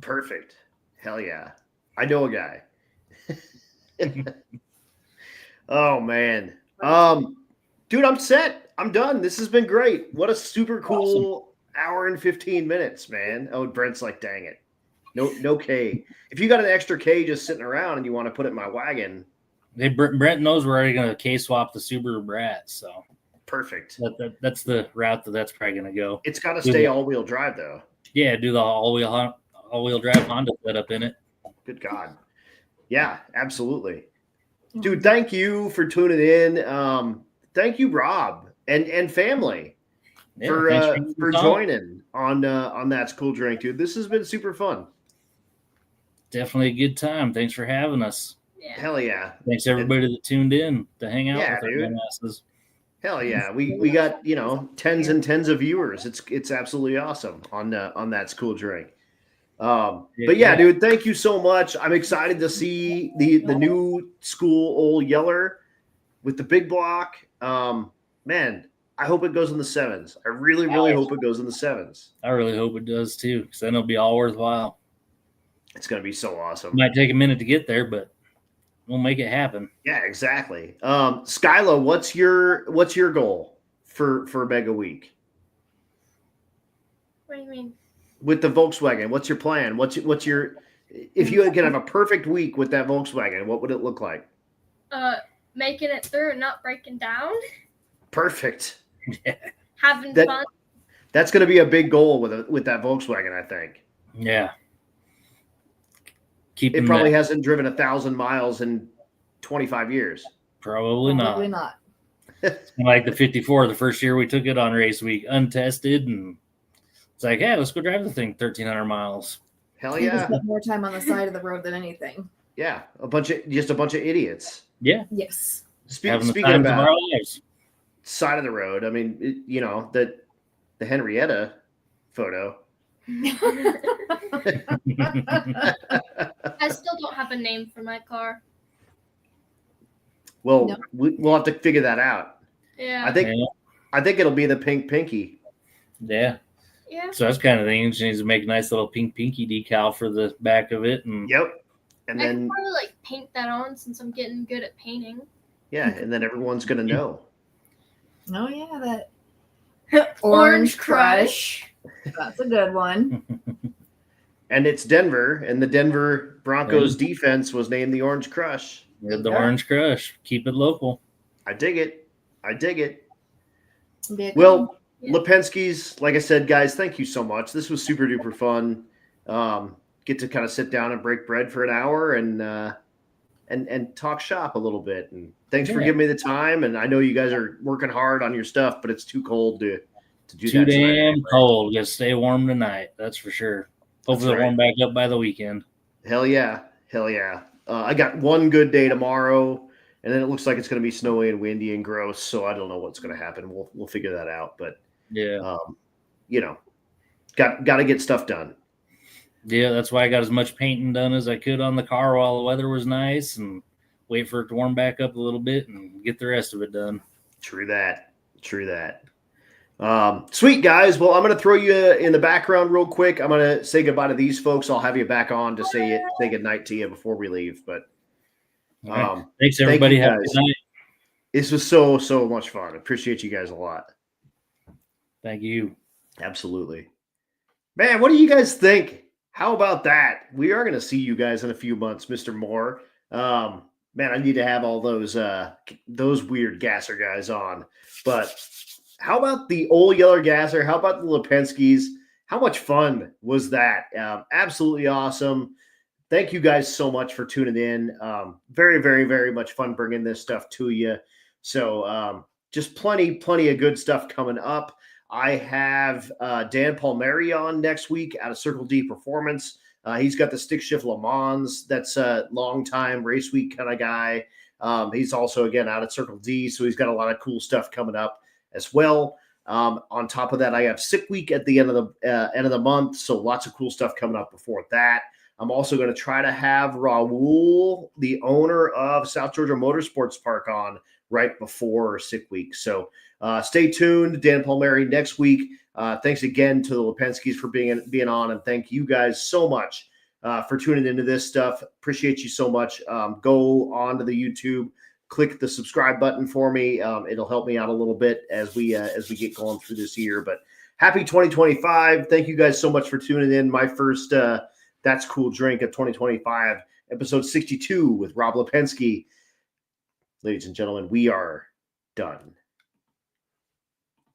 A: perfect. Hell yeah. I know a guy. Oh man. Dude, I'm set. I'm done. This has been great. What a super cool hour and 15 minutes, man. Oh, Brent's like, dang it. No K. If you got an extra K just sitting around and you want to put it in my wagon,
B: Hey, Brent knows we're already going to K-swap the Subaru Brat, so
A: perfect.
B: that's the route that's probably going to go.
A: It's got to stay all-wheel drive though.
B: Yeah, do the all-wheel drive Honda setup in it.
A: Good God. Yeah, absolutely. Dude, thank you for tuning in. Thank you, Rob and family
B: Yeah,
A: for
B: thanks
A: for
B: your time.
A: joining on That's Cool Drink, dude. This has been super fun.
B: Definitely a good time. Thanks for having us.
C: Yeah.
A: Hell yeah.
B: Thanks everybody that tuned in to hang out
A: Yeah,
B: with
A: dude.
B: our dumbasses.
A: Hell yeah. We got, tens and tens of viewers. It's absolutely awesome on That's Cool Drink. But yeah, dude, thank you so much. I'm excited to see the new school Old Yeller with the big block. Man, I hope it goes in the sevens. I really, really hope it goes in the sevens.
B: I really hope it does too, because then it'll be all worthwhile.
A: It's gonna be so awesome.
B: Might take a minute to get there, but we'll make it happen.
A: Yeah, exactly. Skyla, what's your goal for Mega Week
C: What do you mean?
A: with the Volkswagen? What's your plan? What's your if you could have a perfect week with that Volkswagen, what would it look like?
C: Making it through and not breaking down.
A: Perfect.
C: Having
A: That-
C: fun.
A: That's going to be a big goal with that Volkswagen, I think.
B: Yeah.
A: It probably hasn't driven 1,000 miles in 25 years.
B: Probably
D: Probably
B: not.
D: not.
B: Like the 54, the first year we took it on race week, untested, and it's like, hey, let's go drive the thing 1,300 miles.
A: Hell
D: He just
A: yeah.
D: spent more time on the side of the road than anything.
A: Yeah. A bunch of idiots.
B: Yeah.
D: Yes.
B: Having the
A: Speaking
B: times of
A: about
B: our lives.
A: side of the road, I mean, the Henrietta photo.
C: I still don't have a name for my car.
A: Well,
D: No.
A: we'll have to figure that out.
C: Yeah.
A: I think it'll be the pink pinky.
B: Yeah.
C: Yeah.
B: So that's kind of thing. She needs to make a nice little pink pinky decal for the back of it. And
A: Yep. And
C: I could
A: then
C: probably paint that on since I'm getting good at painting.
A: yeah, and then everyone's gonna know.
D: Oh yeah, that
C: Orange Crush.
D: That's a good one.
A: And it's Denver, and the Denver Broncos defense was named the Orange Crush.
B: the
D: Yeah.
B: Orange Crush. Keep it local.
A: I dig it.
D: Be a good
A: Well,
D: one.
C: Yeah.
A: Lepenskes, like I said, guys, thank you so much. This was super duper fun. Get to kind of sit down and break bread for an hour and talk shop a little bit. And thanks for
B: Yeah.
A: giving me the time. And I know you guys are working hard on your stuff, but it's too cold to to do
B: Too
A: that tonight.
B: damn cold. Gonna stay warm tonight. That's for sure. Hopefully,
A: That's right.
B: warm back up by the weekend.
A: Hell yeah. I got one good day tomorrow, and then it looks like it's going to be snowy and windy and gross. So I don't know what's going to happen. We'll figure that out. But
B: Yeah,
A: got to get stuff done.
B: yeah. That's why I got as much painting done as I could on the car while the weather was nice, and wait for it to warm back up a little bit and get the rest of it done.
A: True that. Sweet guys. Well, I'm going to throw you in the background real quick. I'm going to say goodbye to these folks. I'll have you back on to say good night to you before we leave. But
B: Right. Thanks, everybody.
A: Thank you,
B: Have a
A: guys.
B: good night.
A: This was so much fun. I appreciate you guys a lot.
B: Thank you.
A: Absolutely. Man, what do you guys think? How about that? We are going to see you guys in a few months, Mr. Moore. Man, I need to have all those weird gasser guys on. But how about the old Yeller Gasser? How about the Lepenskes? How much fun was that? Absolutely awesome. Thank you guys so much for tuning in. Very, very, very much fun bringing this stuff to you. So just plenty of good stuff coming up. I have Dan Palmieri on next week out of Circle D Performance. He's got the Stick Shift Le Mans. That's a long-time race week kind of guy. He's also, again, out at Circle D, so he's got a lot of cool stuff coming up as well. On top of that, I have Sick Week at the end of the month, so lots of cool stuff coming up before that. I'm also going to try to have Raul, the owner of South Georgia Motorsports Park, on right before Sick Week. So stay tuned. Dan Palmieri next week. Thanks again to the Lepenskes for being on, and thank you guys so much for tuning into this stuff. Appreciate you so much. Go on to the YouTube, click the subscribe button for me. It'll help me out a little bit as we get going through this year. But happy 2025. Thank you guys so much for tuning in. My first That's Cool Drink of 2025, episode 62 with Rob Lepenske. Ladies and gentlemen, we are done.